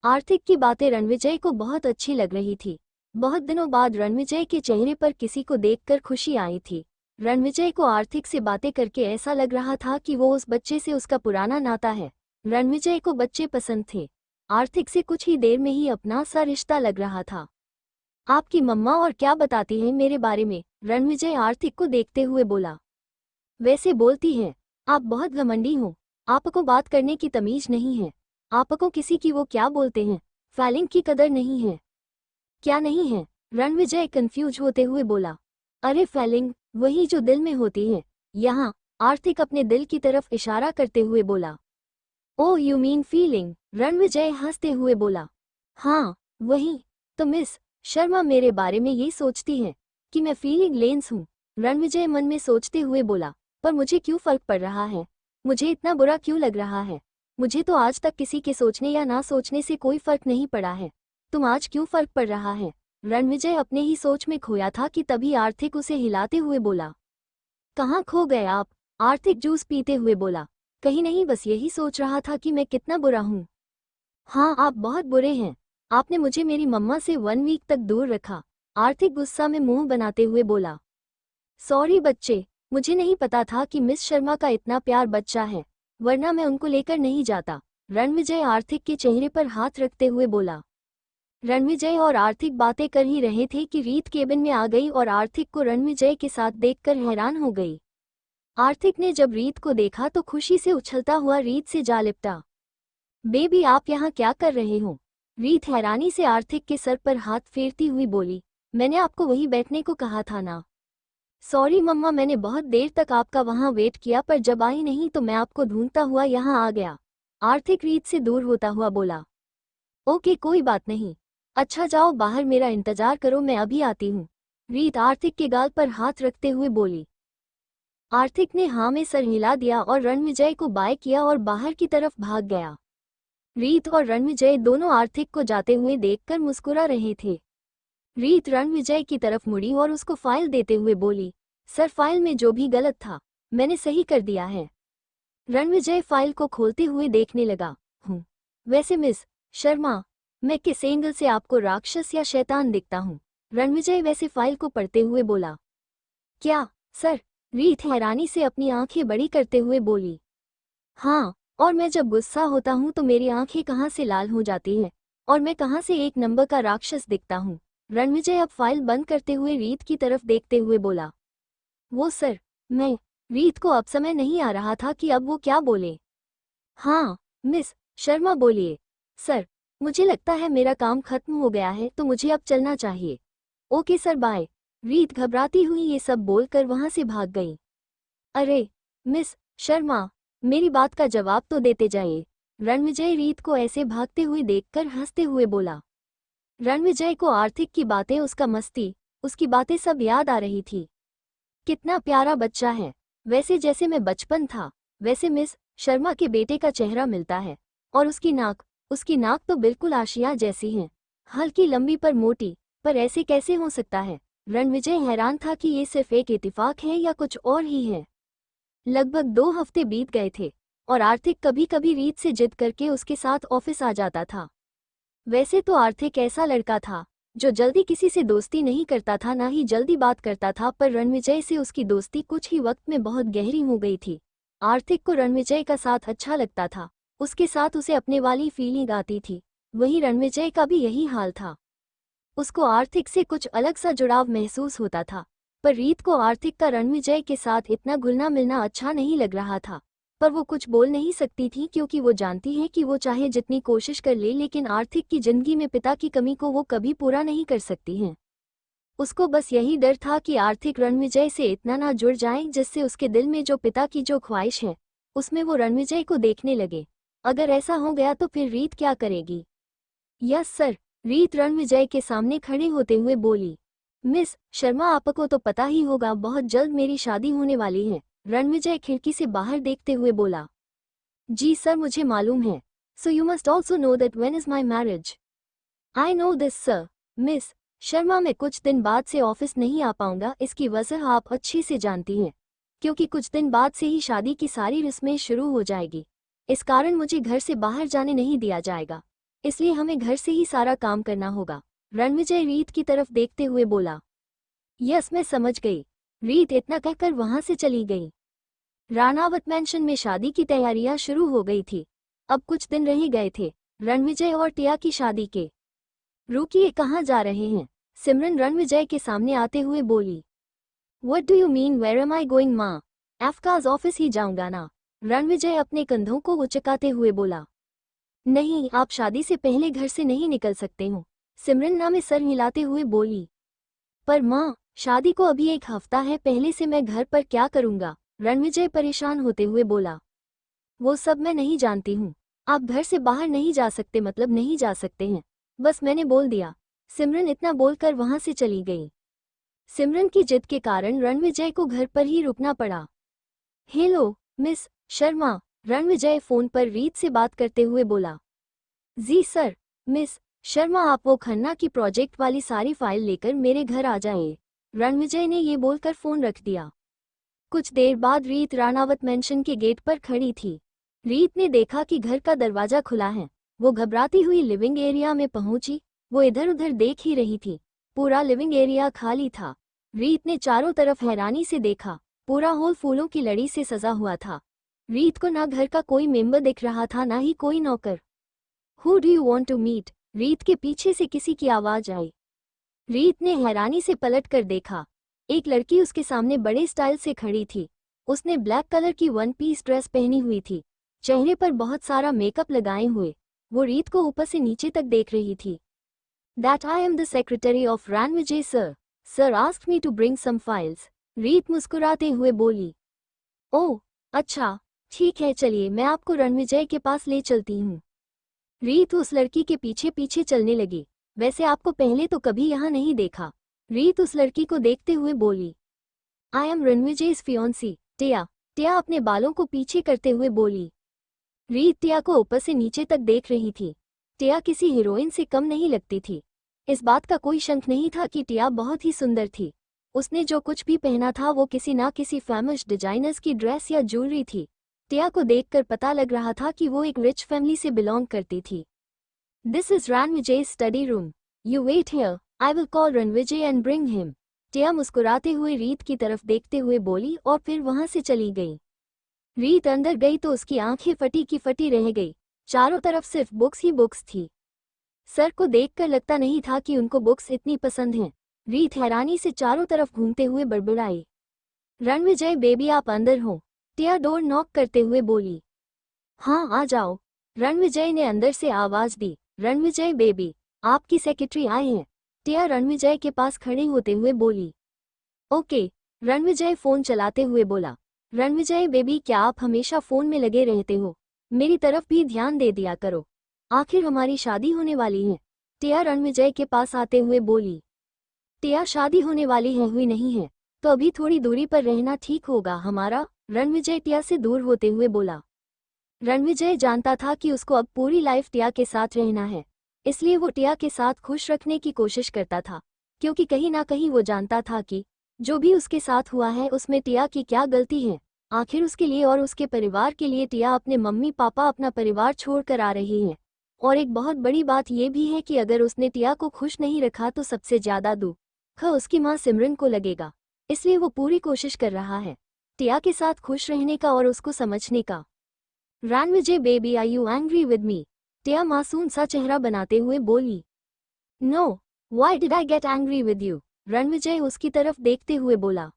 आर्थिक की बातें रणविजय को बहुत अच्छी लग रही थी। बहुत दिनों बाद रणविजय के चेहरे पर किसी को देखकर खुशी आई थी। रणविजय को आर्थिक से बातें करके ऐसा लग रहा था कि वो उस बच्चे से उसका पुराना नाता है। रणविजय को बच्चे पसंद थे। आर्थिक से कुछ ही देर में ही अपना सा रिश्ता लग रहा था। आपकी मम्मा और क्या बताती हैं मेरे बारे में? रणविजय आर्थिक को देखते हुए बोला। वैसे बोलती हैं, आप बहुत घमंडी हो, आपको बात करने की तमीज नहीं है। आपको किसी की वो क्या बोलते हैं, फीलिंग की कदर नहीं है। क्या नहीं है? रणविजय कंफ्यूज होते हुए बोला। अरे फीलिंग, वही जो दिल में होती है। यहाँ आर्थिक अपने दिल की तरफ इशारा करते हुए बोला। Oh you mean feeling? Ranvijay हंसते हुए बोला। हाँ वही। तो मिस शर्मा मेरे बारे में ये सोचती है कि मैं फीलिंग लेंस हूँ। रणविजय मन में सोचते हुए बोला। पर मुझे क्यों फर्क पड़ रहा है? मुझे इतना बुरा क्यों लग रहा है? मुझे तो आज तक किसी के सोचने या ना सोचने से कोई फर्क नहीं पड़ा है। तुम आज क्यों फर्क पड़ रहा है? रणविजय अपने ही सोच में खोया था कि तभी आर्थिक उसे हिलाते हुए बोला। कहाँ खो गए आप? आर्थिक जूस पीते हुए बोला। कहीं नहीं, बस यही सोच रहा था कि मैं कितना बुरा हूँ। हाँ आप बहुत बुरे हैं। आपने मुझे मेरी मम्मा से 1 वीक तक दूर रखा। आर्थिक गुस्सा में मुंह बनाते हुए बोला। सॉरी बच्चे, मुझे नहीं पता था कि मिस शर्मा का इतना प्यार बच्चा है, वरना मैं उनको लेकर नहीं जाता। रणविजय आर्थिक के चेहरे पर हाथ रखते हुए बोला। रणविजय और आर्थिक बातें कर ही रहे थे कि रीत केबिन में आ गई और आर्थिक को रणविजय के साथ देखकर हैरान हो गई। आर्थिक ने जब रीत को देखा तो खुशी से उछलता हुआ रीत से जा लिपटा। बेबी आप यहाँ क्या कर रहे हो? रीत हैरानी से आर्थिक के सर पर हाथ फेरती हुई बोली। मैंने आपको वहीं बैठने को कहा था ना। सॉरी मम्मा, मैंने बहुत देर तक आपका वहाँ वेट किया, पर जब आई नहीं तो मैं आपको ढूंढता हुआ यहाँ आ गया। आर्थिक रीत से दूर होता हुआ बोला। ओके कोई बात नहीं, अच्छा जाओ बाहर मेरा इंतजार करो, मैं अभी आती हूँ। रीत आर्थिक के गाल पर हाथ रखते हुए बोली। आर्थिक ने हाँ में सर हिला दिया और रणविजय को बाय किया और बाहर की तरफ भाग गया। रीत और रणविजय दोनों आर्थिक को जाते हुए देखकर मुस्कुरा रहे थे। रीत रणविजय की तरफ मुड़ी और उसको फाइल देते हुए बोली। सर फाइल में जो भी गलत था मैंने सही कर दिया है। रणविजय फाइल को खोलते हुए देखने लगा। वैसे मिस शर्मा, मैं किस एंगल से आपको राक्षस या शैतान दिखता हूँ? रणविजय वैसे फाइल को पढ़ते हुए बोला। क्या सर? रीत हैरानी से अपनी आंखें बड़ी करते हुए बोली। हाँ, और मैं जब गुस्सा होता हूँ तो मेरी आंखें कहाँ से लाल हो जाती हैं और मैं कहाँ से एक नंबर का राक्षस दिखता हूँ। रणविजय अब फाइल बंद करते हुए रीत की तरफ देखते हुए बोला। वो सर, मैं। रीत को अब समय नहीं आ रहा था कि अब वो क्या बोले। हाँ, मिस शर्मा बोलिए। सर, मुझे लगता है मेरा काम खत्म हो गया है तो मुझे अब चलना चाहिए। Okay sir, bye. रीत घबराती हुई ये सब बोलकर वहां से भाग गई। अरे मिस शर्मा, मेरी बात का जवाब तो देते जाइए। रणविजय रीत को ऐसे भागते हुए देखकर हंसते हुए बोला। रणविजय को आर्थिक की बातें, उसका मस्ती, उसकी बातें सब याद आ रही थी। कितना प्यारा बच्चा है, वैसे जैसे मैं बचपन था वैसे मिस शर्मा के बेटे का चेहरा मिलता है। और उसकी नाक तो बिल्कुल आशिया जैसी है, हल्की लंबी पर मोटी। पर ऐसे कैसे हो सकता है। रणविजय हैरान था कि ये सिर्फ एक इत्तेफाक है या कुछ और ही है। लगभग 2 हफ्ते बीत गए थे और आर्थिक कभी कभी रीत से जिद करके उसके साथ ऑफिस आ जाता था। वैसे तो आर्थिक ऐसा लड़का था जो जल्दी किसी से दोस्ती नहीं करता था, ना ही जल्दी बात करता था, पर रणविजय से उसकी दोस्ती कुछ ही वक्त में बहुत गहरी हो गई थी। आर्थिक को रणविजय का साथ अच्छा लगता था, उसके साथ उसे अपने वाली फीलिंग आती थी। वहीं रणविजय का भी यही हाल था। उसको आर्थिक से कुछ अलग सा जुड़ाव महसूस होता था, पर रीत को आर्थिक का रणविजय के साथ इतना घुलना मिलना अच्छा नहीं लग रहा था। पर वो कुछ बोल नहीं सकती थी क्योंकि वो जानती है कि वो चाहे जितनी कोशिश कर ले लेकिन आर्थिक की जिंदगी में पिता की कमी को वो कभी पूरा नहीं कर सकती हैं। उसको बस यही डर था कि आर्थिक रणविजय से इतना ना जुड़ जाए जिससे उसके दिल में जो पिता की जो ख्वाहिश है उसमें वो रणविजय को देखने लगे। अगर ऐसा हो गया तो फिर रीत क्या करेगी। यस सर, रीत रणविजय के सामने खड़े होते हुए बोली। मिस शर्मा, आपको तो पता ही होगा बहुत जल्द मेरी शादी होने वाली है। रणविजय खिड़की से बाहर देखते हुए बोला। जी सर, मुझे मालूम है। So you must also know that when is my marriage. I know this sir. Miss Sharma, मैं कुछ दिन बाद से ऑफिस नहीं आ पाऊंगा, इसकी वजह आप अच्छे से जानती हैं, क्योंकि कुछ दिन बाद से ही शादी की सारी रस्में शुरू हो जाएगी। इस कारण मुझे घर से बाहर जाने नहीं दिया जाएगा, इसलिए हमें घर से ही सारा काम करना होगा। रणविजय रीत की तरफ देखते हुए बोला। यस, मैं समझ गई। रीत इतना कहकर वहां से चली गई। रानावत मैंशन में शादी की तैयारियां शुरू हो गई थी। अब कुछ दिन रह गए थे रणविजय और टिया की शादी के। रुकिए, कहाँ जा रहे हैं। सिमरन रणविजय के सामने आते हुए बोली। What do you mean where am I going माँ? एफकाज ऑफिस ही जाऊंगा ना। रणविजय अपने कंधों को उचकाते हुए बोला। नहीं, आप शादी से पहले घर से नहीं निकल सकते हो। सिमरन ना में सर हिलाते हुए बोली। पर माँ, शादी को अभी 1 हफ्ता है, पहले से मैं घर पर क्या करूंगा। रणविजय परेशान होते हुए बोला। वो सब मैं नहीं जानती हूँ। आप घर से बाहर नहीं जा सकते मतलब नहीं जा सकते हैं, बस मैंने बोल दिया। सिमरन इतना बोलकर वहां से चली गई। सिमरन की जिद के कारण रणविजय को घर पर ही रुकना पड़ा। Hello miss Sharma, Ranvijay phone पर रीत से बात करते हुए बोला। जी सर। मिस शर्मा, आप वो खन्ना की प्रोजेक्ट वाली सारी फाइल लेकर मेरे घर आ जाएं। रणविजय ने ये बोलकर फोन रख दिया। कुछ देर बाद रीत रानावत मैंशन के गेट पर खड़ी थी। रीत ने देखा कि घर का दरवाजा खुला है। वो घबराती हुई लिविंग एरिया में पहुंची। वो इधर उधर देख ही रही थी, पूरा लिविंग एरिया खाली था। रीत ने चारों तरफ हैरानी से देखा। पूरा हॉल फूलों की लड़ी से सजा हुआ था। रीत को ना घर का कोई मेंबर दिख रहा था, ना ही कोई नौकर। Who do you want to meet? Reet के पीछे से किसी की आवाज आई। रीत ने हैरानी से पलट कर देखा। एक लड़की उसके सामने बड़े स्टाइल से खड़ी थी। उसने ब्लैक कलर की 1 पीस ड्रेस पहनी हुई थी, चेहरे पर बहुत सारा मेकअप लगाए हुए। वो रीत को ऊपर से नीचे तक देख रही थी। That I am the secretary of Ranvijay sir. Sir asked me to bring some files. Reet मुस्कुराते हुए बोली। ओह अच्छा, ठीक है, चलिए मैं आपको रणविजय के पास ले चलती हूँ। रीत उस लड़की के पीछे पीछे चलने लगी। वैसे आपको पहले तो कभी यहाँ नहीं देखा। रीत उस लड़की को देखते हुए बोली। आई एम रणविजय's फियोंसी टिया। टिया अपने बालों को पीछे करते हुए बोली। रीत टिया को ऊपर से नीचे तक देख रही थी। टिया किसी हीरोइन से कम नहीं लगती थी। इस बात का कोई शंक नहीं था कि टिया बहुत ही सुंदर थी। उसने जो कुछ भी पहना था वो किसी ना किसी फेमस डिजाइनर्स की ड्रेस या ज्वेलरी थी। टिया को देखकर पता लग रहा था कि वो एक रिच फैमिली से बिलोंग करती थी। This is Ranvijay's study room. You wait here, I will call Ranvijay and bring him. Tia मुस्कुराते हुए रीत की तरफ देखते हुए बोली और फिर वहां से चली गई। रीत अंदर गई तो उसकी आंखें फटी की फटी रह गई। चारों तरफ सिर्फ बुक्स ही बुक्स थी। सर को देखकर लगता नहीं था कि उनको बुक्स इतनी पसंद हैं। रीत हैरानी से चारों तरफ घूमते हुए बड़बड़ाई, रणविजय बेबी आप अंदर हो? टिया डोर नॉक करते हुए बोली। हाँ आ जाओ, रणविजय ने अंदर से आवाज दी। रणविजय बेबी, आपकी सेक्रेटरी आए हैं, टिया रणविजय के पास खड़े होते हुए बोली। ओके, रणविजय फोन चलाते हुए बोला। रणविजय बेबी क्या आप हमेशा फोन में लगे रहते हो? मेरी तरफ भी ध्यान दे दिया करो, आखिर हमारी शादी होने वाली है, टिया रणविजय के पास आते हुए बोली। टिया शादी होने वाली है हुई नहीं है तो अभी थोड़ी दूरी पर रहना ठीक होगा हमारा, रणविजय टिया से दूर होते हुए बोला। रणविजय जानता था कि उसको अब पूरी लाइफ टिया के साथ रहना है, इसलिए वो टिया के साथ खुश रखने की कोशिश करता था, क्योंकि कहीं ना कहीं वो जानता था कि जो भी उसके साथ हुआ है उसमें टिया की क्या गलती है। आखिर उसके लिए और उसके परिवार के लिए टिया अपने मम्मी पापा अपना परिवार छोड़कर आ रही है। और एक बहुत बड़ी बात यह भी है कि अगर उसने टिया को खुश नहीं रखा तो सबसे ज्यादा दुख उसकी माँ सिमरन को लगेगा, इसलिए वो पूरी कोशिश कर रहा है टिया के साथ खुश रहने का और उसको समझने का। Ranvijay baby are you angry with me? Tia मासूम सा चेहरा बनाते हुए बोली। No, why did I get angry with you? Ranvijay उसकी तरफ देखते हुए बोला।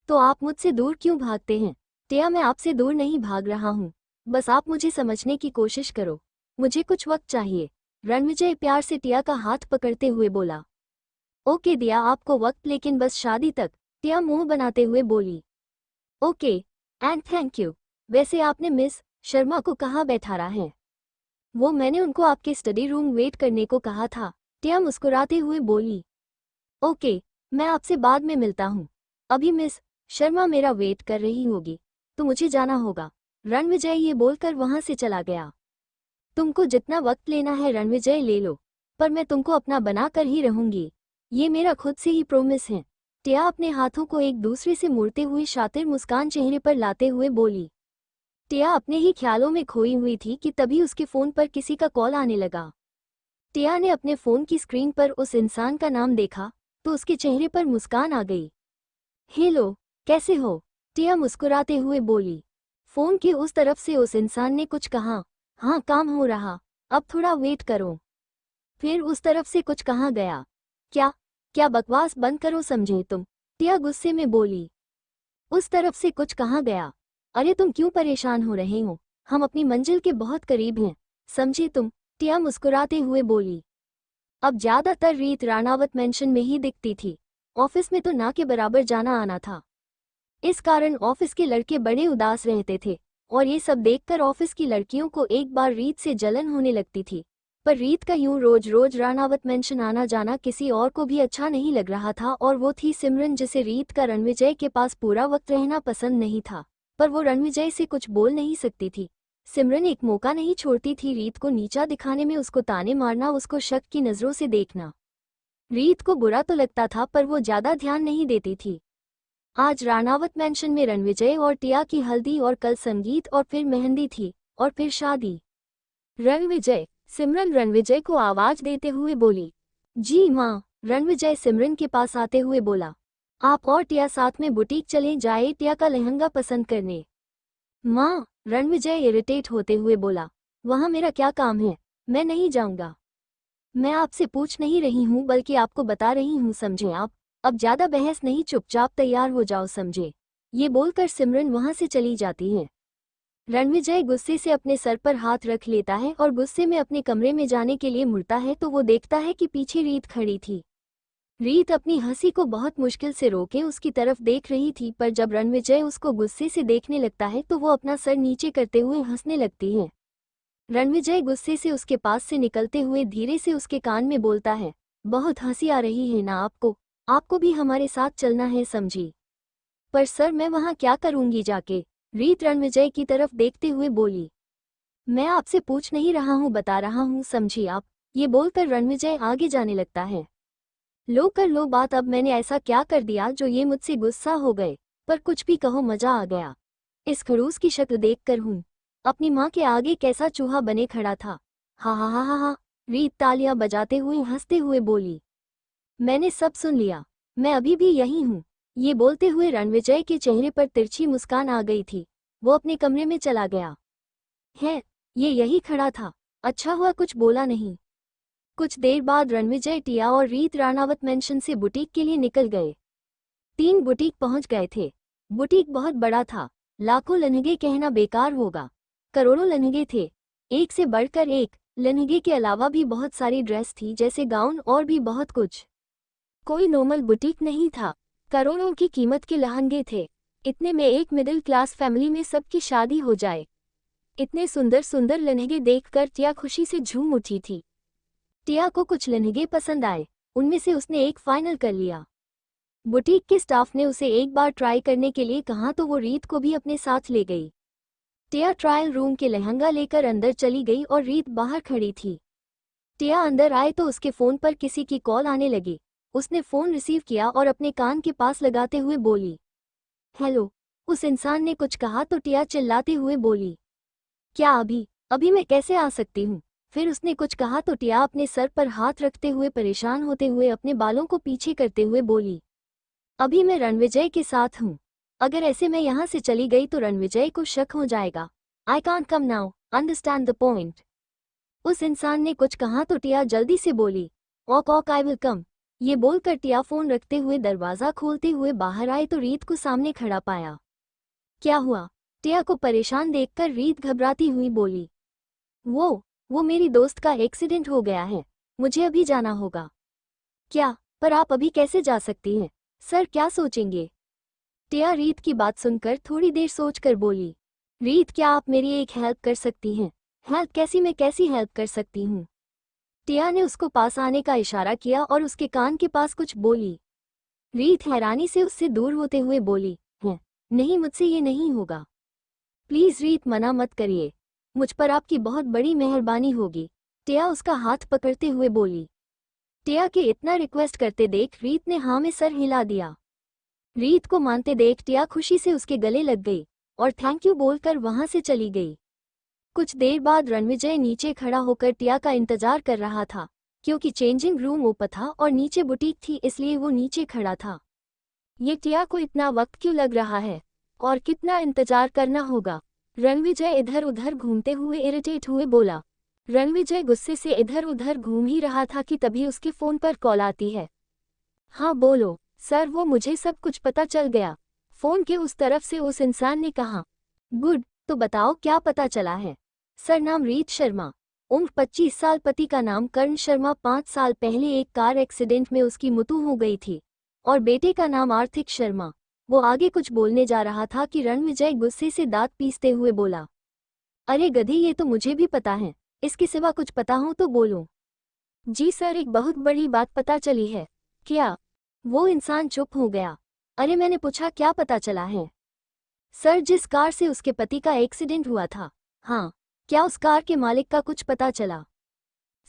तो आप मुझसे दूर क्यों भागते हैं? टिया मैं आपसे दूर नहीं भाग रहा हूँ, बस आप मुझे समझने की कोशिश करो, मुझे कुछ वक्त चाहिए, रणविजय प्यार से टिया का हाथ पकड़ते हुए बोला। ओके दिया आपको वक्त, लेकिन बस शादी तक, टिया मुंह बनाते हुए बोली। Okay and thank you. वैसे आपने मिस शर्मा को कहाँ बैठारा है? वो मैंने उनको आपके स्टडी रूम वेट करने को कहा था, टिया मुस्कुराते हुए बोली। ओके, मैं आपसे बाद में मिलता हूँ, अभी मिस शर्मा मेरा वेट कर रही होगी तो मुझे जाना होगा, रणविजय ये बोलकर वहां से चला गया। तुमको जितना वक्त लेना है रणविजय ले लो, पर मैं तुमको अपना बना कर ही रहूंगी, ये मेरा खुद से ही प्रोमिस है, टिया अपने हाथों को एक दूसरे से मुड़ते हुए शातिर मुस्कान चेहरे पर लाते हुए बोली। टिया अपने ही ख्यालों में खोई हुई थी कि तभी उसके फोन पर किसी का कॉल आने लगा। टिया ने अपने फोन की स्क्रीन पर उस इंसान का नाम देखा तो उसके चेहरे पर मुस्कान आ गई। हेलो, कैसे हो? टिया मुस्कुराते हुए बोली। फोन के उस तरफ से उस इंसान ने कुछ कहा, हाँ काम हो रहा, अब थोड़ा वेट करो। फिर उस तरफ से कुछ कहा गया, क्या क्या बकवास बंद करो समझे तुम, टिया गुस्से में बोली। उस तरफ से कुछ कहा गया, अरे तुम क्यों परेशान हो रहे हो, हम अपनी मंजिल के बहुत करीब हैं, समझे तुम, टिया मुस्कुराते हुए बोली। अब ज्यादातर रीत राणावत मेंशन में ही दिखती थी, ऑफिस में तो ना के बराबर जाना आना था। इस कारण ऑफिस के लड़के बड़े उदास रहते थे और ये सब देखकर ऑफिस की लड़कियों को एक बार रीत से जलन होने लगती थी। पर रीत का यूं रोज रोज राणावत मेंशन आना जाना किसी और को भी अच्छा नहीं लग रहा था, और वो थी सिमरन, जिसे रीत का रणविजय के पास पूरा वक्त रहना पसंद नहीं था, पर वो रणविजय से कुछ बोल नहीं सकती थी। सिमरन एक मौका नहीं छोड़ती थी रीत को नीचा दिखाने में, उसको ताने मारना, उसको शक की नजरों से देखना। रीत को बुरा तो लगता था पर वो ज्यादा ध्यान नहीं देती थी। आज राणावत मेंशन में रणविजय और टिया की हल्दी और कल संगीत और फिर मेहंदी थी और फिर शादी। रणविजय, सिमरन रणविजय को आवाज देते हुए बोली। जी माँ, रणविजय सिमरन के पास आते हुए बोला। आप और टिया साथ में बुटीक चले जाए टिया का लहंगा पसंद करने। माँ, रणविजय इरिटेट होते हुए बोला, वहाँ मेरा क्या काम है, मैं नहीं जाऊंगा। मैं आपसे पूछ नहीं रही हूँ बल्कि आपको बता रही हूँ, समझे आप, अब ज्यादा बहस नहीं, चुपचाप तैयार हो जाओ समझे। ये बोलकर सिमरन वहां से चली जाती है। रणविजय गुस्से से अपने सर पर हाथ रख लेता है और गुस्से में अपने कमरे में जाने के लिए मुड़ता है तो वो देखता है कि पीछे रीत खड़ी थी। रीत अपनी हंसी को बहुत मुश्किल से रोके उसकी तरफ देख रही थी, पर जब रणविजय उसको गुस्से से देखने लगता है तो वो अपना सर नीचे करते हुए हंसने लगती है। रणविजय गुस्से से उसके पास से निकलते हुए धीरे से उसके कान में बोलता है, बहुत हंसी आ रही है ना आपको, आपको भी हमारे साथ चलना है समझी। पर सर मैं वहां क्या करूंगी जाके, रीत रणविजय की तरफ देखते हुए बोली। मैं आपसे पूछ नहीं रहा हूं, बता रहा हूं समझी आप, ये बोलकर रणविजय आगे जाने लगता है। लो कर लो बात, अब मैंने ऐसा क्या कर दिया जो ये मुझसे गुस्सा हो गए, पर कुछ भी कहो मजा आ गया। इस खड़ूस की शक्ल देखकर हूं अपनी माँ के आगे कैसा चूहा बने खड़ा था। हा हा हा हा हा, रीत तालियां बजाते हुए हंसते हुए बोली। मैंने सब सुन लिया, मैं अभी भी यही हूँ। ये बोलते हुए रणविजय के चेहरे पर तिरछी मुस्कान आ गई थी। वो अपने कमरे में चला गया। है, ये यही खड़ा था। अच्छा हुआ कुछ बोला नहीं। कुछ देर बाद रणविजय, टिया और रीत राणावत मेंशन से बुटीक के लिए निकल गए। 3 बुटीक पहुंच गए थे। बुटीक बहुत बड़ा था, लाखों लहंगे कहना बेकार होगा, करोड़ों लहंगे थे, एक से बढ़कर एक। लहंगे के अलावा भी बहुत सारी ड्रेस थी, जैसे गाउन और भी बहुत कुछ। कोई नॉर्मल बुटीक नहीं था, करोड़ों की कीमत के लहंगे थे। इतने में एक मिडिल क्लास फैमिली में सबकी शादी हो जाए। इतने सुंदर सुंदर लहंगे देखकर टिया खुशी से झूम उठी थी। टिया को कुछ लहंगे पसंद आए, उनमें से उसने एक फाइनल कर लिया। बुटीक के स्टाफ ने उसे एक बार ट्राई करने के लिए कहा तो वो रीत को भी अपने साथ ले गई। टिया ट्रायल रूम के लहंगा लेकर अंदर चली गई और रीत बाहर खड़ी थी। टिया अंदर आए तो उसके फ़ोन पर किसी की कॉल आने लगी। उसने फ़ोन रिसीव किया और अपने कान के पास लगाते हुए बोली, हेलो। उस इंसान ने कुछ कहा तो टिया चिल्लाते हुए बोली, क्या अभी मैं कैसे आ सकती हूँ। फिर उसने कुछ कहा तो टिया अपने सर पर हाथ रखते हुए परेशान होते हुए अपने बालों को पीछे करते हुए बोली, अभी मैं रणविजय के साथ हूँ। अगर ऐसे मैं यहाँ से चली गई तो रणविजय को शक हो जाएगा। I can't come now, understand the point. उस इंसान ने कुछ कहा तो टिया जल्दी से बोली, ऑक ऑक आई विल कम। ये बोलकर टिया फ़ोन रखते हुए दरवाज़ा खोलते हुए बाहर आए तो रीत को सामने खड़ा पाया। क्या हुआ? टिया को परेशान देखकर रीत घबराती हुई बोली, वो मेरी दोस्त का एक्सीडेंट हो गया है, मुझे अभी जाना होगा। क्या? पर आप अभी कैसे जा सकती हैं? सर क्या सोचेंगे? टिया रीत की बात सुनकर थोड़ी देर सोचकर बोली, रीत क्या आप मेरी एक हेल्प कर सकती हैं? हेल्प कैसी? मैं कैसी हेल्प कर सकती हूँ? टिया ने उसको पास आने का इशारा किया और उसके कान के पास कुछ बोली। रीत हैरानी से उससे दूर होते हुए बोली, हैं, नहीं मुझसे ये नहीं होगा। प्लीज़ रीत मना मत करिए, मुझ पर आपकी बहुत बड़ी मेहरबानी होगी। टिया उसका हाथ पकड़ते हुए बोली। टिया के इतना रिक्वेस्ट करते देख रीत ने हाँ में सर हिला दिया। रीत को मानते देख टिया खुशी से उसके गले लग गई और थैंक यू बोलकर वहां से चली गई। कुछ देर बाद रणविजय नीचे खड़ा होकर टिया का इंतजार कर रहा था, क्योंकि चेंजिंग रूम ऊपर था और नीचे बुटीक थी, इसलिए वो नीचे खड़ा था। ये टिया को इतना वक्त क्यों लग रहा है और कितना इंतजार करना होगा? रणविजय इधर उधर घूमते हुए इरिटेट हुए बोला। रणविजय गुस्से से इधर उधर घूम ही रहा था कि तभी उसके फ़ोन पर कॉल आती है। हाँ बोलो सर, वो मुझे सब कुछ पता चल गया। फ़ोन के उस तरफ से उस इंसान ने कहा। गुड, तो बताओ क्या पता चला है? सर नाम रीत शर्मा, उम्र 25 साल, पति का नाम कर्ण शर्मा। 5 साल पहले एक कार एक्सीडेंट में उसकी मृत्यु हो गई थी और बेटे का नाम आर्थिक शर्मा। वो आगे कुछ बोलने जा रहा था कि रणविजय गुस्से से दांत पीसते हुए बोला, अरे गधी, ये तो मुझे भी पता है, इसके सिवा कुछ पता हो तो बोलो। जी सर, एक बहुत बड़ी बात पता चली है। क्या? वो इंसान चुप हो गया। अरे मैंने पूछा क्या पता चला है? सर, जिस कार से उसके पति का एक्सीडेंट हुआ था। हाँ, क्या उस कार के मालिक का कुछ पता चला?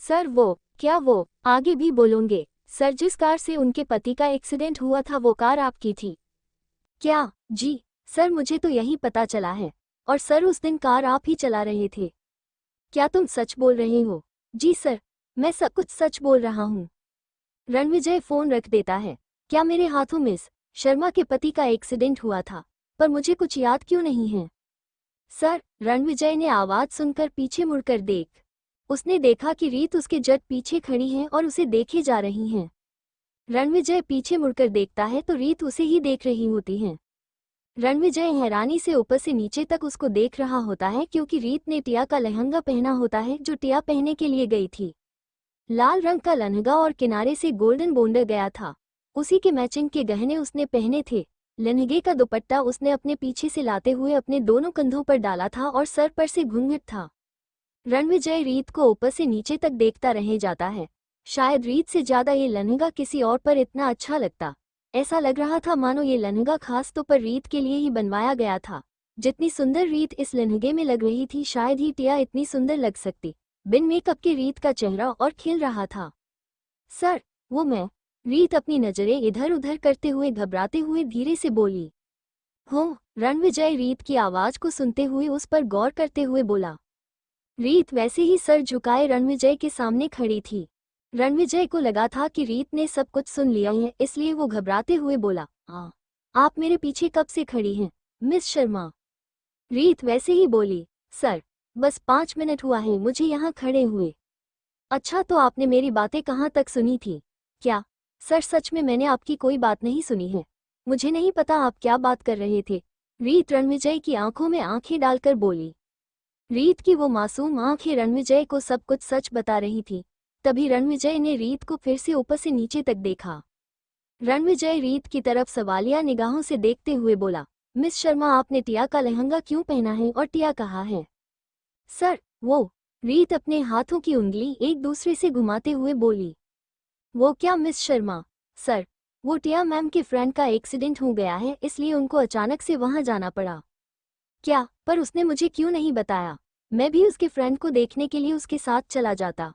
सर वो आगे भी बोलोगे? सर, जिस कार से उनके पति का एक्सीडेंट हुआ था वो कार आपकी थी। क्या? जी सर, मुझे तो यही पता चला है। और सर, उस दिन कार आप ही चला रहे थे। क्या तुम सच बोल रहे हो? जी सर, मैं सब कुछ सच बोल रहा हूँ। रणविजय फ़ोन रख देता है। क्या मेरे हाथों मिस शर्मा के पति का एक्सीडेंट हुआ था, पर मुझे कुछ याद क्यों नहीं है? सर, रणविजय ने आवाज़ सुनकर पीछे मुड़कर देख। उसने देखा कि रीत उसके जट पीछे खड़ी हैं और उसे देखे जा रही हैं। रणविजय पीछे मुड़कर देखता है तो रीत उसे ही देख रही होती हैं। रणविजय हैरानी से ऊपर से नीचे तक उसको देख रहा होता है, क्योंकि रीत ने टिया का लहंगा पहना होता है जो टिया पहनने के लिए गई थी। लाल रंग का लहंगा और किनारे से गोल्डन बॉर्डर गया था। उसी के मैचिंग के गहने उसने पहने थे। लहंगे का दुपट्टा उसने अपने पीछे से लाते हुए अपने दोनों कंधों पर डाला था और सर पर से घूंघट था। रणविजय रीत को ऊपर से नीचे तक देखता रह जाता है। शायद रीत से ज्यादा ये लहंगा किसी और पर इतना अच्छा लगता। ऐसा लग रहा था मानो ये लहंगा खास तौर पर रीत के लिए ही बनवाया गया था। जितनी सुंदर रीत इस लहंगे में लग रही थी, शायद ही टिया इतनी सुंदर लग सकती। बिन मेकअप के रीत का चेहरा और खिल रहा था। सर, वो मैं। रीत अपनी नजरें इधर उधर करते हुए घबराते हुए धीरे से बोली। हो? रणविजय रीत की आवाज को सुनते हुए उस पर गौर करते हुए बोला। रीत वैसे ही सर झुकाए रणविजय के सामने खड़ी थी। रणविजय को लगा था कि रीत ने सब कुछ सुन लिया है, इसलिए वो घबराते हुए बोला, आप मेरे पीछे कब से खड़ी हैं, मिस शर्मा? रीत वैसे ही बोली, सर बस 5 मिनट हुआ है मुझे यहाँ खड़े हुए। अच्छा तो आपने मेरी बातें कहाँ तक सुनी थी? क्या? सर सच में मैंने आपकी कोई बात नहीं सुनी है। मुझे नहीं पता आप क्या बात कर रहे थे। रीत रणविजय की आंखों में आंखें डालकर बोली। रीत की वो मासूम आंखें रणविजय को सब कुछ सच बता रही थी। तभी रणविजय ने रीत को फिर से ऊपर से नीचे तक देखा। रणविजय रीत की तरफ सवालिया निगाहों से देखते हुए बोला, मिस शर्मा आपने टिया का लहंगा क्यों पहना है और टिया कहाँ है? सर वो, रीत अपने हाथों की उंगली एक दूसरे से घुमाते हुए बोली। वो क्या मिस शर्मा? सर वो टिया मैम के फ्रेंड का एक्सीडेंट हो गया है इसलिए उनको अचानक से वहां जाना पड़ा। क्या? पर उसने मुझे क्यों नहीं बताया? मैं भी उसके फ्रेंड को देखने के लिए उसके साथ चला जाता।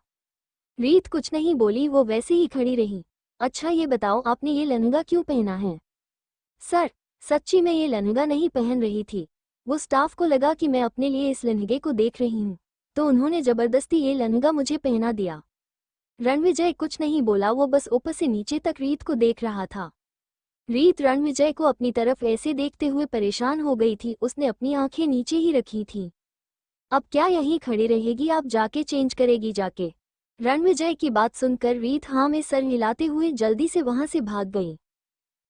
रीत कुछ नहीं बोली, वो वैसे ही खड़ी रही। अच्छा ये बताओ आपने ये लहंगा क्यों पहना है? सर सच्ची मैं ये लहंगा नहीं पहन रही थी। वो स्टाफ को लगा कि मैं अपने लिए इस लहंगे को देख रही हूँ, तो उन्होंने जबरदस्ती ये लहंगा मुझे पहना दिया। रणविजय कुछ नहीं बोला, वो बस ऊपर से नीचे तक रीत को देख रहा था। रीत रणविजय को अपनी तरफ ऐसे देखते हुए परेशान हो गई थी, उसने अपनी आंखें नीचे ही रखी थी। अब क्या यहीं खड़ी रहेगी? आप जाके चेंज करेगी जाके? रणविजय की बात सुनकर रीत हाँ में सर हिलाते हुए जल्दी से वहां से भाग गई।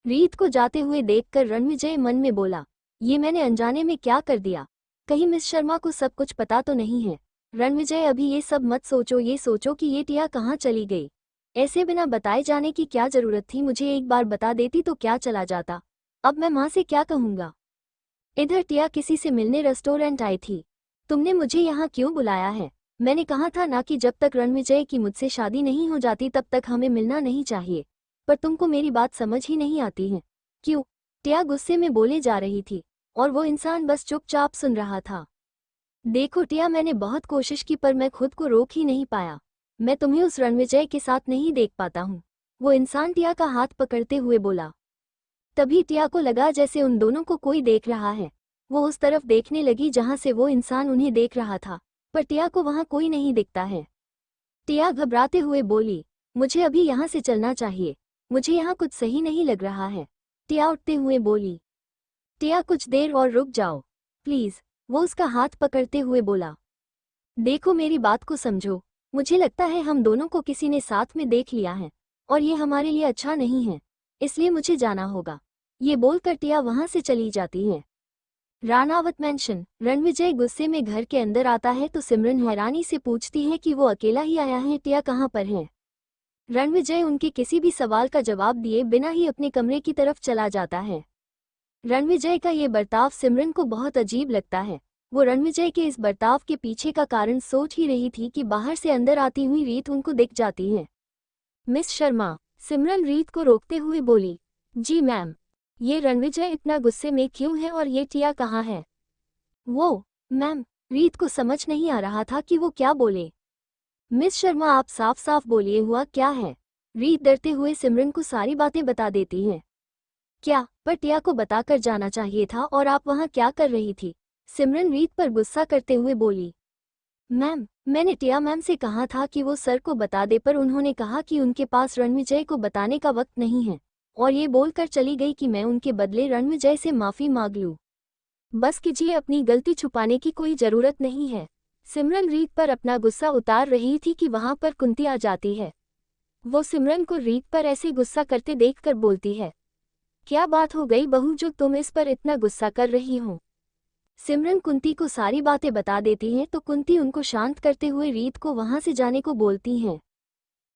रीत को जाते हुए देखकर रणविजय मन में बोला, ये मैंने अनजाने में क्या कर दिया? कहीं मिस शर्मा को सब कुछ पता तो नहीं है? रणविजय अभी ये सब मत सोचो, ये सोचो कि ये टिया कहाँ चली गई। ऐसे बिना बताए जाने की क्या जरूरत थी? मुझे एक बार बता देती तो क्या चला जाता। अब मैं माँ से क्या कहूँगा? इधर टिया किसी से मिलने रेस्टोरेंट आई थी। तुमने मुझे यहाँ क्यों बुलाया है? मैंने कहा था ना कि जब तक रणविजय की मुझसे शादी नहीं हो जाती तब तक हमें मिलना नहीं चाहिए। पर तुमको मेरी बात समझ ही नहीं आती है। क्यों? टिया गुस्से में बोले जा रही थी और वो इंसान बस चुपचाप सुन रहा था। देखो टिया, मैंने बहुत कोशिश की पर मैं खुद को रोक ही नहीं पाया। मैं तुम्हें उस रणविजय के साथ नहीं देख पाता हूँ। वो इंसान टिया का हाथ पकड़ते हुए बोला। तभी टिया को लगा जैसे उन दोनों को कोई देख रहा है। वो उस तरफ देखने लगी जहां से वो इंसान उन्हें देख रहा था, पर टिया को वहां कोई नहीं दिखता है। टिया घबराते हुए बोली, मुझे अभी यहाँ से चलना चाहिए। मुझे यहाँ कुछ सही नहीं लग रहा है। टिया उठते हुए बोली। टिया कुछ देर और रुक जाओ प्लीज, वो उसका हाथ पकड़ते हुए बोला। देखो मेरी बात को समझो, मुझे लगता है हम दोनों को किसी ने साथ में देख लिया है और ये हमारे लिए अच्छा नहीं है, इसलिए मुझे जाना होगा। ये बोलकर टिया वहां से चली जाती है। रानावत मैंशन। रणविजय गुस्से में घर के अंदर आता है तो सिमरन हैरानी से पूछती है कि वो अकेला ही आया है, टिया कहाँ पर है? रणविजय उनके किसी भी सवाल का जवाब दिए बिना ही अपने कमरे की तरफ चला जाता है। रणविजय का ये बर्ताव सिमरन को बहुत अजीब लगता है। वो रणविजय के इस बर्ताव के पीछे का कारण सोच ही रही थी कि बाहर से अंदर आती हुई रीत उनको दिख जाती है। मिस शर्मा, सिमरन रीत को रोकते हुए बोली। जी मैम। ये रणविजय इतना गुस्से में क्यों है और ये टिया कहाँ है? वो, मैम, रीत को समझ नहीं आ रहा था कि वो क्या बोले। मिस शर्मा आप साफ साफ बोलिए, हुआ क्या है? रीत डरते हुए सिमरन को सारी बातें बता देती है। क्या? पर टिया को बताकर जाना चाहिए था, और आप वहाँ क्या कर रही थी? सिमरन रीत पर गुस्सा करते हुए बोली। मैम, मैंने टिया मैम से कहा था कि वो सर को बता दे, पर उन्होंने कहा कि उनके पास रणविजय को बताने का वक्त नहीं है, और ये बोलकर चली गई कि मैं उनके बदले रणविजय से माफ़ी मांग लूँ। बस कीजिए, अपनी गलती छुपाने की कोई ज़रूरत नहीं है। सिमरन रीत पर अपना गुस्सा उतार रही थी कि वहाँ पर कुंती आ जाती है। वो सिमरन को रीत पर ऐसे गुस्सा करते देखकर बोलती है, क्या बात हो गई बहू जो तुम इस पर इतना गुस्सा कर रही हो? सिमरन कुंती को सारी बातें बता देती है तो कुंती उनको शांत करते हुए रीत को वहां से जाने को बोलती हैं।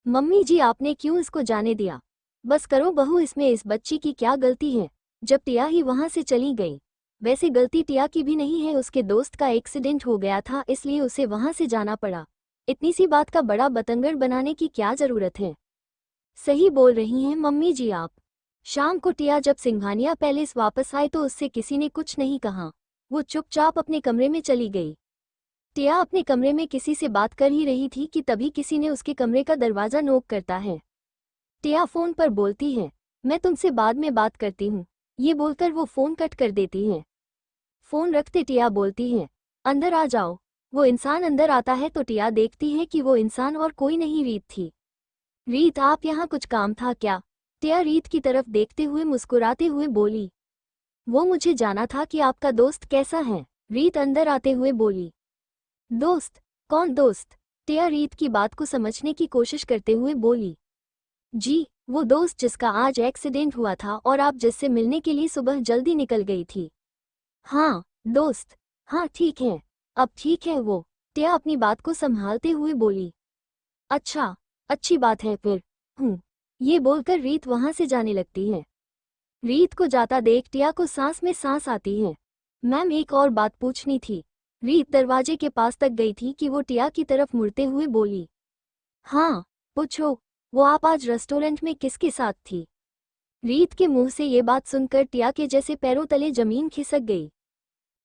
मम्मी जी, आपने क्यों इसको जाने दिया? बस करो बहू, इसमें इस बच्ची की क्या गलती है जब टिया ही वहां से चली गई। वैसे गलती टिया की भी नहीं है, उसके दोस्त का एक्सीडेंट हो गया था इसलिए उसे वहां से जाना पड़ा। इतनी सी बात का बड़ा बतंगड़ बनाने की क्या जरूरत है? सही बोल रही हैं मम्मी जी आप। शाम को टिया जब सिंघानिया पैलेस वापस आए तो उससे किसी ने कुछ नहीं कहा। वो चुपचाप अपने कमरे में चली गई। टिया अपने कमरे में किसी से बात कर ही रही थी कि तभी किसी ने उसके कमरे का दरवाज़ा नोक करता है। टिया फोन पर बोलती है, मैं तुमसे बाद में बात करती हूँ। ये बोलकर वो फोन कट कर देती है। फोन रखते टिया बोलती है, अंदर आ जाओ। वो इंसान अंदर आता है तो टिया देखती है कि वो इंसान और कोई नहीं रीत थी। रीत, आप यहाँ कुछ काम था क्या? टिया रीत की तरफ देखते हुए मुस्कुराते हुए बोली। वो मुझे जाना था कि आपका दोस्त कैसा है। रीत अंदर आते हुए बोली। दोस्त? कौन दोस्त? टिया रीत की बात को समझने की कोशिश करते हुए बोली। जी, वो दोस्त जिसका आज एक्सीडेंट हुआ था और आप जिससे मिलने के लिए सुबह जल्दी निकल गई थी। हाँ, दोस्त। हाँ ठीक है, अब ठीक है वो। टिया अपनी बात को संभालते हुए बोली। अच्छा, अच्छी बात है फिर। ये बोलकर रीत वहां से जाने लगती है। रीत को जाता देख टिया को सांस में सांस आती है। मैम, एक और बात पूछनी थी। रीत दरवाजे के पास तक गई थी कि वो टिया की तरफ मुड़ते हुए बोली। हाँ, पूछो। वो आप आज रेस्टोरेंट में किसके साथ थी? रीत के मुंह से ये बात सुनकर टिया के जैसे पैरों तले जमीन खिसक गई।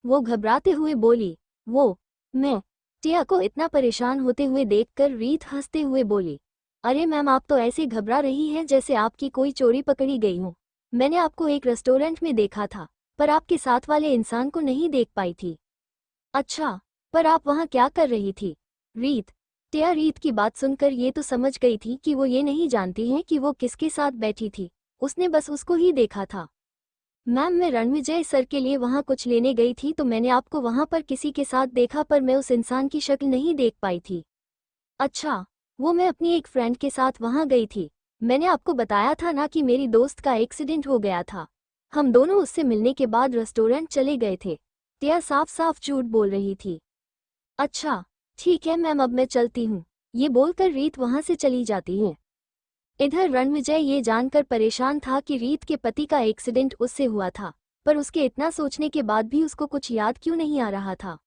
वो घबराते हुए बोली। मैं। टिया को इतना परेशान होते हुए देखकर रीत हंसते हुए बोली। अरे मैम, आप तो ऐसे घबरा रही हैं जैसे आपकी कोई चोरी पकड़ी गई हो। मैंने आपको एक रेस्टोरेंट में देखा था, पर आपके साथ वाले इंसान को नहीं देख पाई थी। अच्छा, पर आप वहाँ क्या कर रही थी? रीत। टिया रीत की बात सुनकर ये तो समझ गई थी कि वो ये नहीं जानती है कि वो किसके साथ बैठी थी। उसने बस उसको ही देखा था। मैम, मैं रणविजय सर के लिए वहाँ कुछ लेने गई थी तो मैंने आपको वहाँ पर किसी के साथ देखा, पर मैं उस इंसान की शक्ल नहीं देख पाई थी। अच्छा, वो मैं अपनी एक फ्रेंड के साथ वहाँ गई थी। मैंने आपको बताया था ना कि मेरी दोस्त का एक्सीडेंट हो गया था। हम दोनों उससे मिलने के बाद रेस्टोरेंट चले गए थे। टिया साफ साफ झूठ बोल रही थी। अच्छा, ठीक है मैम, अब मैं चलती हूँ। ये बोलकर रीत वहाँ से चली जाती है। इधर रणविजय ये जानकर परेशान था कि रीत के पति का एक्सीडेंट उससे हुआ था, पर उसके इतना सोचने के बाद भी उसको कुछ याद क्यों नहीं आ रहा था।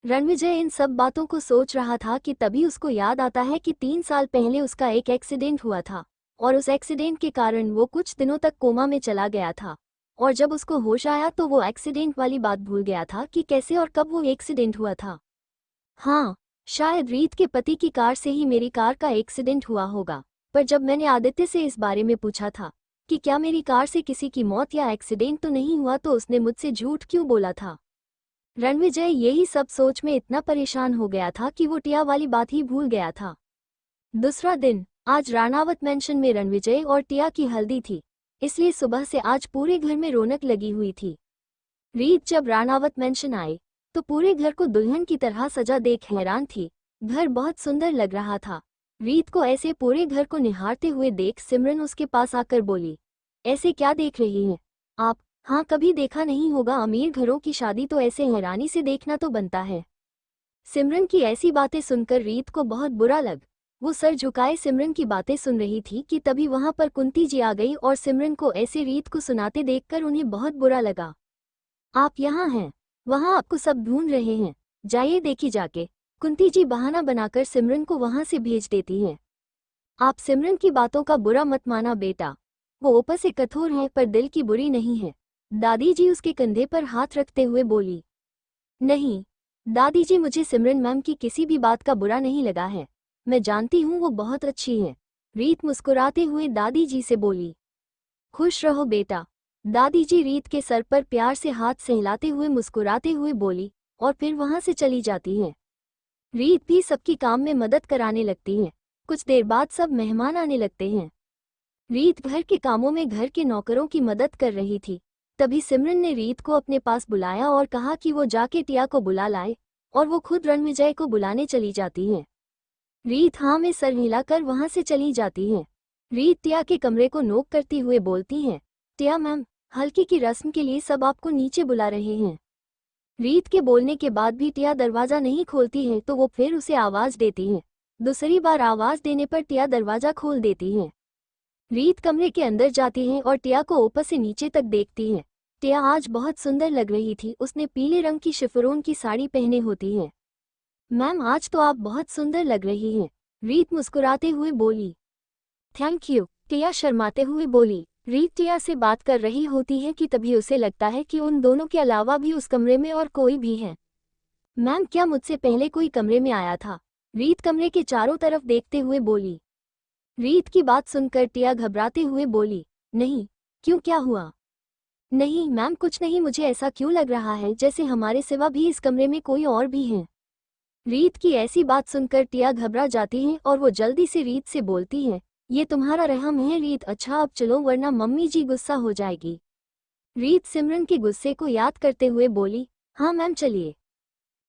रणविजय इन सब बातों को सोच रहा था कि तभी उसको याद आता है कि 3 साल पहले उसका एक एक्सीडेंट हुआ था और उस एक्सीडेंट के कारण वो कुछ दिनों तक कोमा में चला गया था। और जब उसको होश आया तो वो एक्सीडेंट वाली बात भूल गया था कि कैसे और कब वो एक्सीडेंट हुआ था। हाँ, शायद रीत के पति की कार से ही मेरी कार का एक्सीडेंट हुआ होगा। पर जब मैंने आदित्य से इस बारे में पूछा था कि क्या मेरी कार से किसी की मौत या एक्सीडेंट तो नहीं हुआ, तो उसने मुझसे झूठ क्यों बोला था। रणविजय यही सब सोच में इतना परेशान हो गया था कि वो टिया वाली बात ही भूल गया था। दूसरा दिन, आज राणावत मेंशन में रणविजय और टिया की हल्दी थी, इसलिए सुबह से आज पूरे घर में रौनक लगी हुई थी। रीत जब राणावत मेंशन आए तो पूरे घर को दुल्हन की तरह सजा देख हैरान थी। घर बहुत सुंदर लग रहा था। रीत को ऐसे पूरे घर को निहारते हुए देख सिमरन उसके पास आकर बोली, ऐसे क्या देख रही हैं आप? हाँ, कभी देखा नहीं होगा, अमीर घरों की शादी तो ऐसे हैरानी से देखना तो बनता है। सिमरन की ऐसी बातें सुनकर रीत को बहुत बुरा लग। वो सर झुकाए सिमरन की बातें सुन रही थी कि तभी वहां पर कुंती जी आ गई और सिमरन को ऐसे रीत को सुनाते देखकर उन्हें बहुत बुरा लगा। आप यहाँ हैं? वहाँ आपको सब ढूंढ रहे हैं, जाइए देखी जाके। कुंती जी बहाना बनाकर सिमरन को वहां से भेज देती हैं। आप सिमरन की बातों का बुरा मत माना बेटा, वो ऊपर से कठोर है पर दिल की बुरी नहीं है। दादी जी उसके कंधे पर हाथ रखते हुए बोली। नहीं दादी जी, मुझे सिमरन मैम की किसी भी बात का बुरा नहीं लगा है। मैं जानती हूँ वो बहुत अच्छी है। रीत मुस्कुराते हुए दादी जी से बोली। खुश रहो बेटा। दादी जी रीत के सर पर प्यार से हाथ सहलाते हुए मुस्कुराते हुए बोली और फिर वहां से चली जाती हैं। रीत भी सबकी काम में मदद कराने लगती है। कुछ देर बाद सब मेहमान आने लगते हैं। रीत घर के कामों में घर के नौकरों की मदद कर रही थी। तभी सिमरन ने रीत को अपने पास बुलाया और कहा कि वो जाके टिया को बुला लाए, और वो खुद रणविजय को बुलाने चली जाती है। रीत हाँ में सर हिलाकर वहां से चली जाती है। रीत टिया के कमरे को नोक करती हुए बोलती हैं, टिया मैम, हल्की की रस्म के लिए सब आपको नीचे बुला रहे हैं। रीत के बोलने के बाद भी टिया दरवाजा नहीं खोलती है तो वो फिर उसे आवाज देती है। दूसरी बार आवाज देने पर टिया दरवाजा खोल देती है। रीत कमरे के अंदर जाती है और टिया को ऊपर से नीचे तक देखती है। टिया आज बहुत सुंदर लग रही थी, उसने पीले रंग की शिफरोन की साड़ी पहने होती है। मैम, आज तो आप बहुत सुंदर लग रही हैं, रीत मुस्कुराते हुए बोली। थैंक यू, टिया शर्माते हुए बोली। रीत टिया से बात कर रही होती है कि तभी उसे लगता है कि उन दोनों के अलावा भी उस कमरे में और कोई भी है। मैम, क्या मुझसे पहले कोई कमरे में आया था? रीत कमरे के चारों तरफ देखते हुए बोली। रीत की बात सुनकर टिया घबराते हुए बोली, नहीं। क्यों, क्या हुआ? नहीं मैम, कुछ नहीं, मुझे ऐसा क्यों लग रहा है जैसे हमारे सिवा भी इस कमरे में कोई और भी है। रीत की ऐसी बात सुनकर टिया घबरा जाती है और वो जल्दी से रीत से बोलती है, ये तुम्हारा रहम है रीत, अच्छा अब चलो वरना मम्मी जी गुस्सा हो जाएगी। रीत सिमरन के गुस्से को याद करते हुए बोली, हाँ मैम चलिए।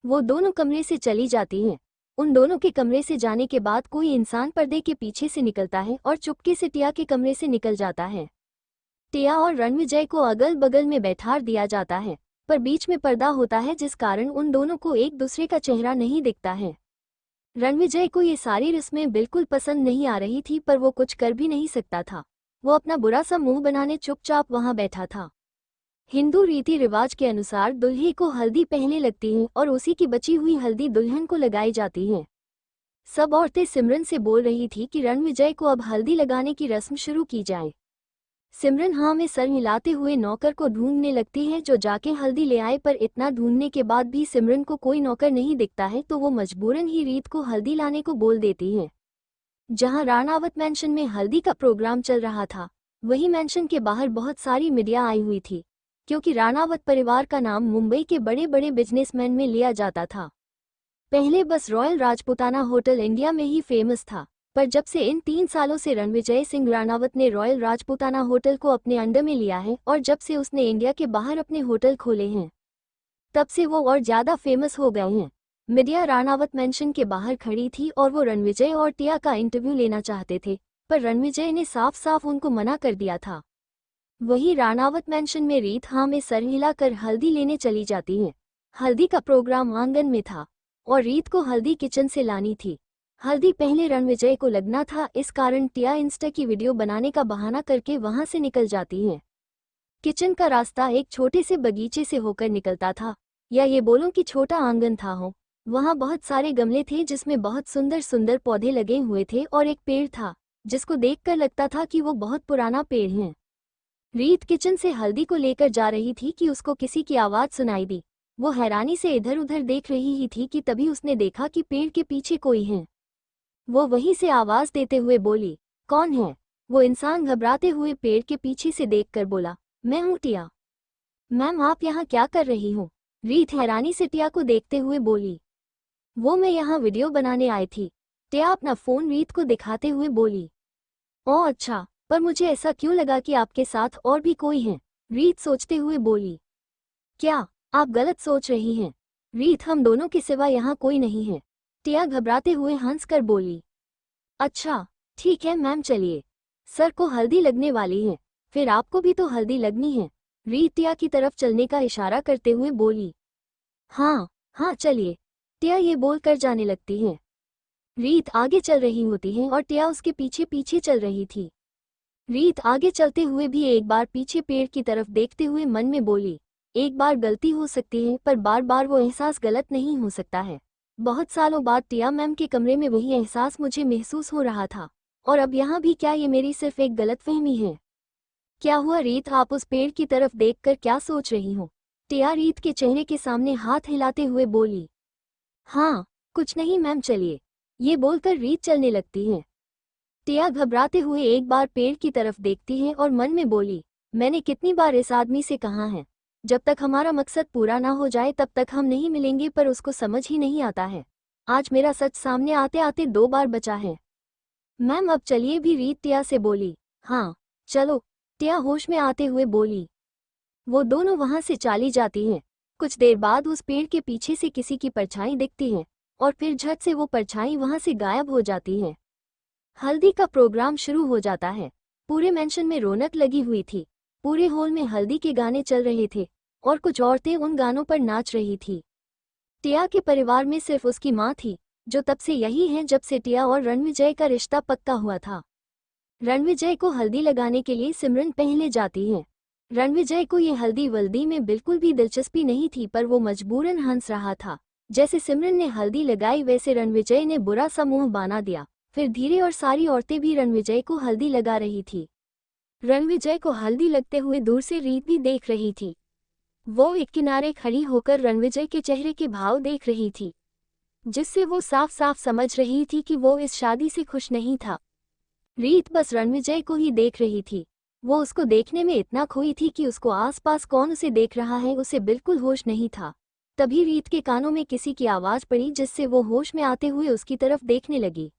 वो दोनों कमरे से चली जाती हैं। उन दोनों के कमरे से जाने के बाद कोई इंसान पर्दे के पीछे से निकलता है और चुपके से टिया के कमरे से निकल जाता है। टिया और रणविजय को अगल बगल में बैठार दिया जाता है, पर बीच में पर्दा होता है जिस कारण उन दोनों को एक दूसरे का चेहरा नहीं दिखता है। रणविजय को ये सारी रस्में बिल्कुल पसंद नहीं आ रही थी, पर वो कुछ कर भी नहीं सकता था। वो अपना बुरा सा मुंह बनाने चुपचाप वहां बैठा था। हिंदू रीति रिवाज के अनुसार दुल्हे को हल्दी पहने लगती है और उसी की बची हुई हल्दी दुल्हन को लगाई जाती है। सब औरतें सिमरन से बोल रही थी कि रणविजय को अब हल्दी लगाने की रस्म शुरू की जाए। सिमरन हाँ में सर हिलाते हुए नौकर को ढूंढने लगती है जो जाके हल्दी ले आए, पर इतना ढूंढने के बाद भी सिमरन को कोई नौकर नहीं दिखता है तो वो मजबूरन ही रीत को हल्दी लाने को बोल देती है। जहां राणावत मैंशन में हल्दी का प्रोग्राम चल रहा था, वही मैंशन के बाहर बहुत सारी मीडिया आई हुई थी, क्योंकि राणावत परिवार का नाम मुंबई के बड़े बड़े बिजनेसमैन में लिया जाता था। पहले बस रॉयल राजपूताना होटल इंडिया में ही फेमस था, पर जब से इन 3 सालों से रणविजय सिंह राणावत ने रॉयल राजपूताना होटल को अपने अंडर में लिया है और जब से उसने इंडिया के बाहर अपने होटल खोले हैं, तब से वो और ज़्यादा फेमस हो गए हैं। मीडिया राणावत मैंशन के बाहर खड़ी थी और वो रणविजय और टिया का इंटरव्यू लेना चाहते थे, पर रणविजय ने साफ साफ उनको मना कर दिया था। वही राणावत मैंशन में रीत हाँ में सर हिलाकर हल्दी लेने चली जाती है। हल्दी का प्रोग्राम आंगन में था और रीत को हल्दी किचन से लानी थी। हल्दी पहले रणविजय को लगना था, इस कारण टिया इंस्टा की वीडियो बनाने का बहाना करके वहां से निकल जाती है। किचन का रास्ता एक छोटे से बगीचे से होकर निकलता था, या ये बोलो कि छोटा आंगन था हो। वहां बहुत सारे गमले थे जिसमें बहुत सुंदर सुंदर पौधे लगे हुए थे और एक पेड़ था जिसको देखकर लगता था कि वो बहुत पुराना पेड़ है। रीत किचन से हल्दी को लेकर जा रही थी कि उसको किसी की आवाज सुनाई दी। वो हैरानी से इधर उधर देख रही ही थी कि तभी उसने देखा कि पेड़ के पीछे कोई है। वो वहीं से आवाज देते हुए बोली, कौन है? वो इंसान घबराते हुए पेड़ के पीछे से देखकर बोला, मैं हूँ टिया। मैम आप यहाँ क्या कर रही हो? रीत हैरानी से टिया को देखते हुए बोली। वो मैं यहाँ वीडियो बनाने आई थी। टिया अपना फोन रीत को दिखाते हुए बोली। ओह अच्छा, पर मुझे ऐसा क्यों लगा कि आपके साथ और भी कोई है? रीत सोचते हुए बोली। क्या आप गलत सोच रही हैं? रीत हम दोनों के सिवा यहाँ कोई नहीं है। टिया घबराते हुए हंसकर बोली। अच्छा ठीक है मैम चलिए। सर को हल्दी लगने वाली है, फिर आपको भी तो हल्दी लगनी है। रीत टिया की तरफ चलने का इशारा करते हुए बोली। हाँ हाँ चलिए। टिया ये बोलकर जाने लगती है। रीत आगे चल रही होती है और टिया उसके पीछे पीछे चल रही थी। रीत आगे चलते हुए भी एक बार पीछे पेड़ की तरफ देखते हुए मन में बोली, एक बार गलती हो सकती है पर बार बार वो एहसास गलत नहीं हो सकता है। बहुत सालों बाद टिया मैम के कमरे में वही एहसास मुझे महसूस हो रहा था, और अब यहाँ भी क्या ये मेरी सिर्फ एक गलतफहमी है? क्या हुआ रीत, आप उस पेड़ की तरफ देखकर क्या सोच रही हो? टिया रीत के चेहरे के सामने हाथ हिलाते हुए बोली। हाँ कुछ नहीं मैम चलिए। ये बोलकर रीत चलने लगती है। टिया घबराते हुए एक बार पेड़ की तरफ देखती है और मन में बोली, मैंने कितनी बार इस आदमी से कहा है, जब तक हमारा मकसद पूरा ना हो जाए तब तक हम नहीं मिलेंगे, पर उसको समझ ही नहीं आता है। आज मेरा सच सामने आते आते 2 बार बचा है। मैम अब चलिए भी, रीत टिया से बोली। हाँ चलो, टिया होश में आते हुए बोली। वो दोनों वहां से चली जाती हैं। कुछ देर बाद उस पेड़ के पीछे से किसी की परछाई दिखती है और फिर झट से वो परछाई वहां से गायब हो जाती है। हल्दी का प्रोग्राम शुरू हो जाता है। पूरे मैंशन में रौनक लगी हुई थी। पूरे हॉल में हल्दी के गाने चल रहे थे और कुछ औरतें उन गानों पर नाच रही थी। टिया के परिवार में सिर्फ उसकी माँ थी, जो तब से यही है जब से टिया और रणविजय का रिश्ता पक्का हुआ था। रणविजय को हल्दी लगाने के लिए सिमरन पहले जाती है। रणविजय को ये हल्दी वल्दी में बिल्कुल भी दिलचस्पी नहीं थी, पर वो मजबूरन हंस रहा था। जैसे सिमरन ने हल्दी लगाई वैसे रणविजय ने बुरा सा मुंह बना दिया। फिर धीरे और सारी औरतें भी रणविजय को हल्दी लगा रही थी। रणविजय को हल्दी लगते हुए दूर से रीत भी देख रही थी। वो एक किनारे खड़ी होकर रणविजय के चेहरे के भाव देख रही थी, जिससे वो साफ साफ समझ रही थी कि वो इस शादी से खुश नहीं था। रीत बस रणविजय को ही देख रही थी। वो उसको देखने में इतना खोई थी कि उसको आसपास कौन उसे देख रहा है उसे बिल्कुल होश नहीं था। तभी रीत के कानों में किसी की आवाज पड़ी, जिससे वो होश में आते हुए उसकी तरफ देखने लगी।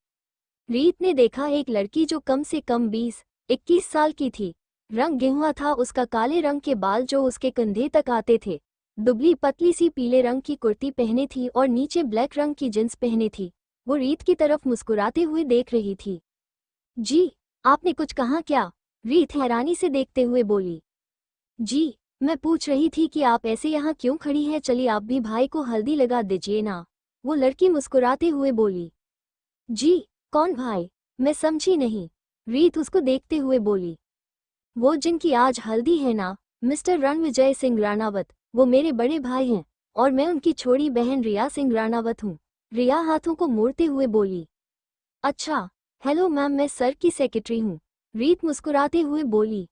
रीत ने देखा एक लड़की जो कम से कम 20-21 साल की थी। रंग गेहुआ था उसका, काले रंग के बाल जो उसके कंधे तक आते थे दुबली पतली सी पीले रंग की कुर्ती पहने थी और नीचे ब्लैक रंग की जींस पहने थी। वो रीत की तरफ मुस्कुराते हुए देख रही थी। जी, आपने कुछ कहा क्या? रीत हैरानी से देखते हुए बोली। जी, मैं पूछ रही थी कि आप ऐसे यहाँ क्यों खड़ी हैं, चलिए आप भी भाई को हल्दी लगा दीजिए ना। वो लड़की मुस्कुराते हुए बोली। जी, कौन भाई? मैं समझी नहीं। रीत उसको देखते हुए बोली। वो जिनकी आज हल्दी है ना, मिस्टर रणविजय सिंह राणावत, वो मेरे बड़े भाई हैं और मैं उनकी छोटी बहन रिया सिंह राणावत हूँ। रिया हाथों को मोड़ते हुए बोली। अच्छा, हेलो मैम, मैं सर की सेक्रेटरी हूँ। रीत मुस्कुराते हुए बोली।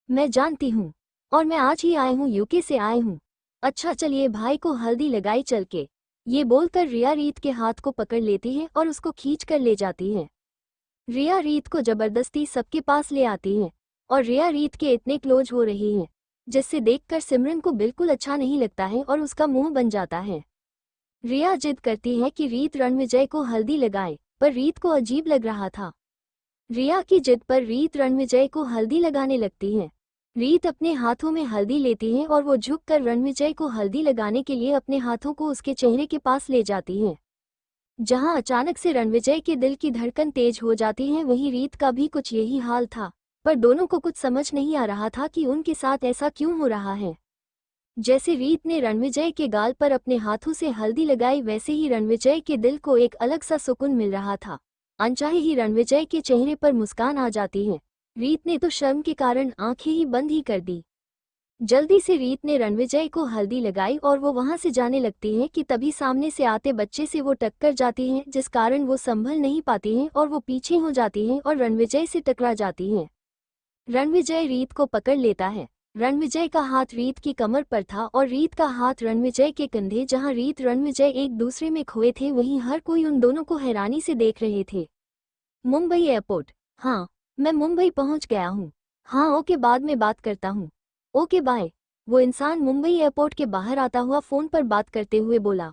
मैं जानती हूँ, और मैं आज ही आए हूँ, यूके से आए हूँ। अच्छा चलिए भाई को हल्दी लगाई चल के। ये बोलकर रिया रीत के हाथ को पकड़ लेती है और उसको खींच कर ले जाती है। रिया रीत को जबरदस्ती सबके पास ले आती है और रिया रीत के इतने क्लोज हो रही है जिससे देखकर सिमरन को बिल्कुल अच्छा नहीं लगता है और उसका मुंह बन जाता है। रिया जिद करती है कि रीत रणविजय को हल्दी लगाए, पर रीत को अजीब लग रहा था। रिया की जिद पर रीत रणविजय को हल्दी लगाने लगती है। रीत अपने हाथों में हल्दी लेती है और वो झुककर रणविजय को हल्दी लगाने के लिए अपने हाथों को उसके चेहरे के पास ले जाती है। जहां अचानक से रणविजय के दिल की धड़कन तेज हो जाती है, वहीं रीत का भी कुछ यही हाल था, पर दोनों को कुछ समझ नहीं आ रहा था कि उनके साथ ऐसा क्यों हो रहा है। जैसे रीत ने रणविजय के गाल पर अपने हाथों से हल्दी लगाई, वैसे ही रणविजय के दिल को एक अलग सा सुकून मिल रहा था। अनचाहे ही रणविजय के चेहरे पर मुस्कान आ जाती है। रीत ने तो शर्म के कारण आंखें ही बंद ही कर दी। जल्दी से रीत ने रणविजय को हल्दी लगाई और वो वहां से जाने लगती है कि तभी सामने से आते बच्चे से वो टक्कर जाती है, जिस कारण वो संभल नहीं पाती है और वो पीछे हो जाती है और रणविजय से टकरा जाती है। रणविजय रीत को पकड़ लेता है। रणविजय का हाथ रीत की कमर पर था और रीत का हाथ रणविजय के कंधे। जहां रीत रणविजय एक दूसरे में खोए थे, वहीं हर कोई उन दोनों को हैरानी से देख रहे थे। मुंबई एयरपोर्ट। हाँ, मैं मुंबई पहुंच गया हूँ। हाँ ओके, बाद में बात करता हूँ। Okay bye. वो इंसान मुंबई एयरपोर्ट के बाहर आता हुआ फोन पर बात करते हुए बोला।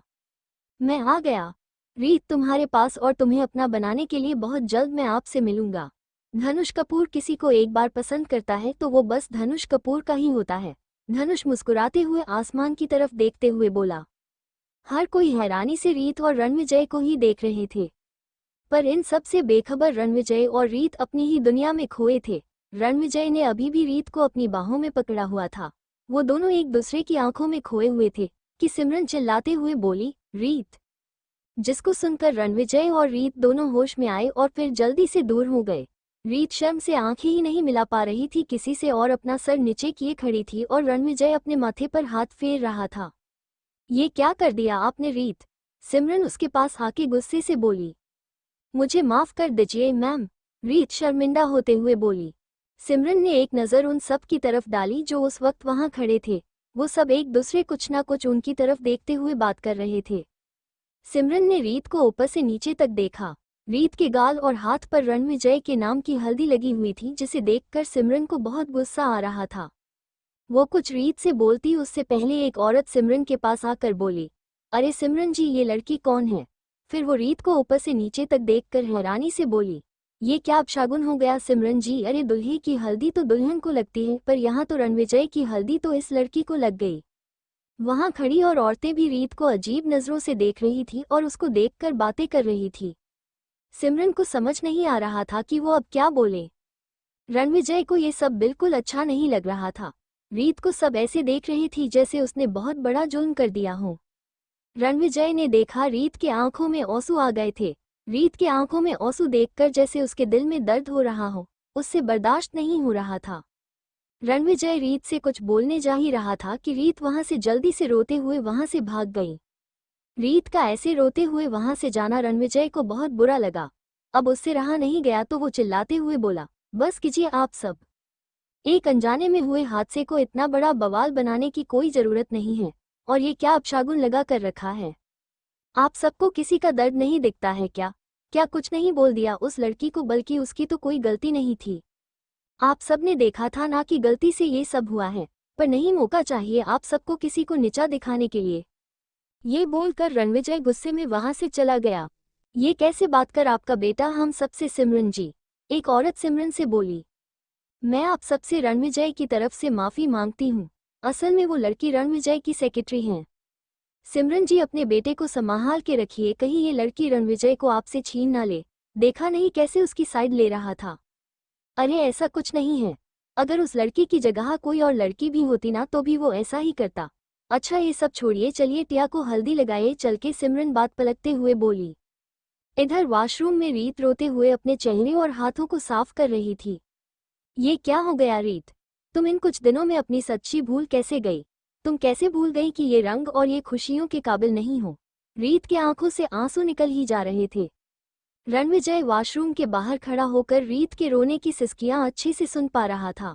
मैं आ गया रीत तुम्हारे पास, और तुम्हें अपना बनाने के लिए बहुत जल्द मैं आपसे मिलूंगा। धनुष कपूर किसी को एक बार पसंद करता है तो वो बस धनुष कपूर का ही होता है। धनुष मुस्कुराते हुए आसमान की तरफ देखते हुए बोला। हर कोई हैरानी से रीत और रणविजय को ही देख रहे थे, पर इन सब से बेखबर रणविजय और रीत अपनी ही दुनिया में खोए थे। रणविजय ने अभी भी रीत को अपनी बाहों में पकड़ा हुआ था। वो दोनों एक दूसरे की आंखों में खोए हुए थे कि सिमरन चिल्लाते हुए बोली, रीत। जिसको सुनकर रणविजय और रीत दोनों होश में आए और फिर जल्दी से दूर हो गए। रीत शर्म से आंखें ही नहीं मिला पा रही थी किसी से और अपना सर नीचे किए खड़ी थी और रणविजय अपने माथे पर हाथ फेर रहा था। ये क्या कर दिया आपने रीत? सिमरन उसके पास आके गुस्से से बोली। मुझे माफ कर दीजिए मैम, रीत शर्मिंदा होते हुए बोली। सिमरन ने एक नज़र उन सब की तरफ डाली जो उस वक्त वहां खड़े थे। वो सब एक दूसरे कुछ ना कुछ उनकी तरफ देखते हुए बात कर रहे थे। सिमरन ने रीत को ऊपर से नीचे तक देखा। रीत के गाल और हाथ पर रणविजय के नाम की हल्दी लगी हुई थी, जिसे देखकर सिमरन को बहुत गुस्सा आ रहा था। वो कुछ रीत से बोलती उससे पहले एक औरत सिमरन के पास आकर बोली, अरे सिमरन जी, ये लड़की कौन है? फिर वो रीत को ऊपर से नीचे तक देखकर हैरानी से बोली, ये क्या अपशागुन हो गया सिमरन जी? अरे दुल्हे की हल्दी तो दुल्हन को लगती है, पर यहाँ तो रणविजय की हल्दी तो इस लड़की को लग गई। वहां खड़ी और औरतें भी रीत को अजीब नजरों से देख रही थी और उसको देखकर बातें कर रही थी। सिमरन को समझ नहीं आ रहा था कि वो अब क्या बोले। रणविजय को ये सब बिल्कुल अच्छा नहीं लग रहा था। रीत को सब ऐसे देख रही थी जैसे उसने बहुत बड़ा जुल्म कर दिया हो। रणविजय ने देखा रीत के आंखों में आंसू आ गए थे। रीत के आंखों में आंसू देखकर जैसे उसके दिल में दर्द हो रहा हो, उससे बर्दाश्त नहीं हो रहा था। रणविजय रीत से कुछ बोलने जा ही रहा था कि रीत वहां से जल्दी से रोते हुए वहां से भाग गई। रीत का ऐसे रोते हुए वहां से जाना रणविजय को बहुत बुरा लगा। अब उससे रहा नहीं गया तो वो चिल्लाते हुए बोला, बस कीजिए आप सब। एक अनजाने में हुए हादसे को इतना बड़ा बवाल बनाने की कोई जरूरत नहीं है। और ये क्या अपशागुन लगा कर रखा है? आप सबको किसी का दर्द नहीं दिखता है क्या? क्या कुछ नहीं बोल दिया उस लड़की को? बल्कि उसकी तो कोई गलती नहीं थी। आप सबने देखा था ना कि गलती से ये सब हुआ है, पर नहीं, मौका चाहिए आप सबको किसी को नीचा दिखाने के लिए। ये बोलकर रणविजय गुस्से में वहां से चला गया। ये कैसे बात कर आपका बेटा हम सबसे? सिमरन जी, एक औरत सिमरन से बोली। मैं आप सबसे रणविजय की तरफ से माफी मांगती हूँ। असल में वो लड़की रणविजय की सेक्रेटरी हैं। सिमरन जी, अपने बेटे को संभाल के रखिए, कहीं ये लड़की रणविजय को आपसे छीन ना ले। देखा नहीं कैसे उसकी साइड ले रहा था। अरे ऐसा कुछ नहीं है, अगर उस लड़की की जगह कोई और लड़की भी होती ना तो भी वो ऐसा ही करता। अच्छा ये सब छोड़िए, चलिए टिया को हल्दी लगाइए चल के, सिमरन बात पलटते हुए बोली। इधर वॉशरूम में रीत रोते हुए अपने चेहरे और हाथों को साफ कर रही थी। ये क्या हो गया रीत, तुम इन कुछ दिनों में अपनी सच्ची भूल कैसे गई? तुम कैसे भूल गई कि ये रंग और ये खुशियों के काबिल नहीं हो? रीत के आंखों से आंसू निकल ही जा रहे थे। रणविजय वॉशरूम के बाहर खड़ा होकर रीत के रोने की सिसकियां अच्छे से सुन पा रहा था।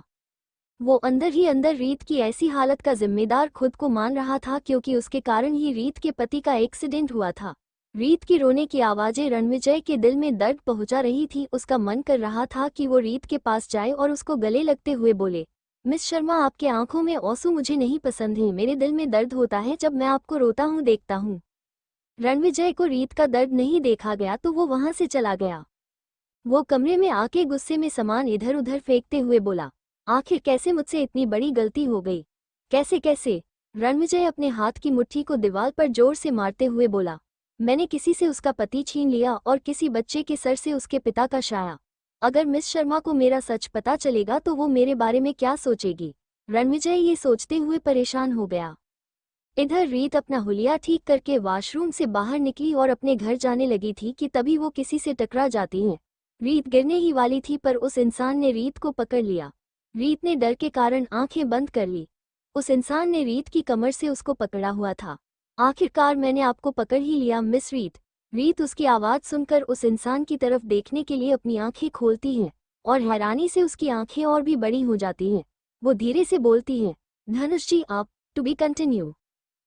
वो अंदर ही अंदर रीत की ऐसी हालत का जिम्मेदार खुद को मान रहा था, क्योंकि उसके कारण ही रीत के पति का एक्सीडेंट हुआ था। रीत की रोने की आवाजें रणविजय के दिल में दर्द पहुंचा रही थी। उसका मन कर रहा था कि वो रीत के पास जाए और उसको गले लगते हुए बोले, मिस शर्मा, आपके आंखों में आंसू मुझे नहीं पसंद है। मेरे दिल में दर्द होता है जब मैं आपको रोता हूँ देखता हूँ। रणविजय को रीत का दर्द नहीं देखा गया तो वो वहां से चला गया। वो कमरे में आके गुस्से में सामान इधर उधर फेंकते हुए बोला, आखिर कैसे मुझसे इतनी बड़ी गलती हो गई? कैसे कैसे? रणविजय अपने हाथ की मुट्ठी को दीवार पर जोर से मारते हुए बोला, मैंने किसी से उसका पति छीन लिया और किसी बच्चे के सर से उसके पिता का शाया। अगर मिस शर्मा को मेरा सच पता चलेगा तो वो मेरे बारे में क्या सोचेगी? रणविजय ये सोचते हुए परेशान हो गया। इधर रीत अपना हुलिया ठीक करके वॉशरूम से बाहर निकली और अपने घर जाने लगी थी कि तभी वो किसी से टकरा जाती है। रीत गिरने ही वाली थी पर उस इंसान ने रीत को पकड़ लिया। रीत ने डर के कारण आंखें बंद कर ली। उस इंसान ने रीत की कमर से उसको पकड़ा हुआ था। आखिरकार मैंने आपको पकड़ ही लिया मिस रीत। रीत उसकी आवाज़ सुनकर उस इंसान की तरफ देखने के लिए अपनी आंखें खोलती है और हैरानी से उसकी आंखें और भी बड़ी हो जाती हैं। वो धीरे से बोलती है, धनुष जी, आप टू बी कंटिन्यू।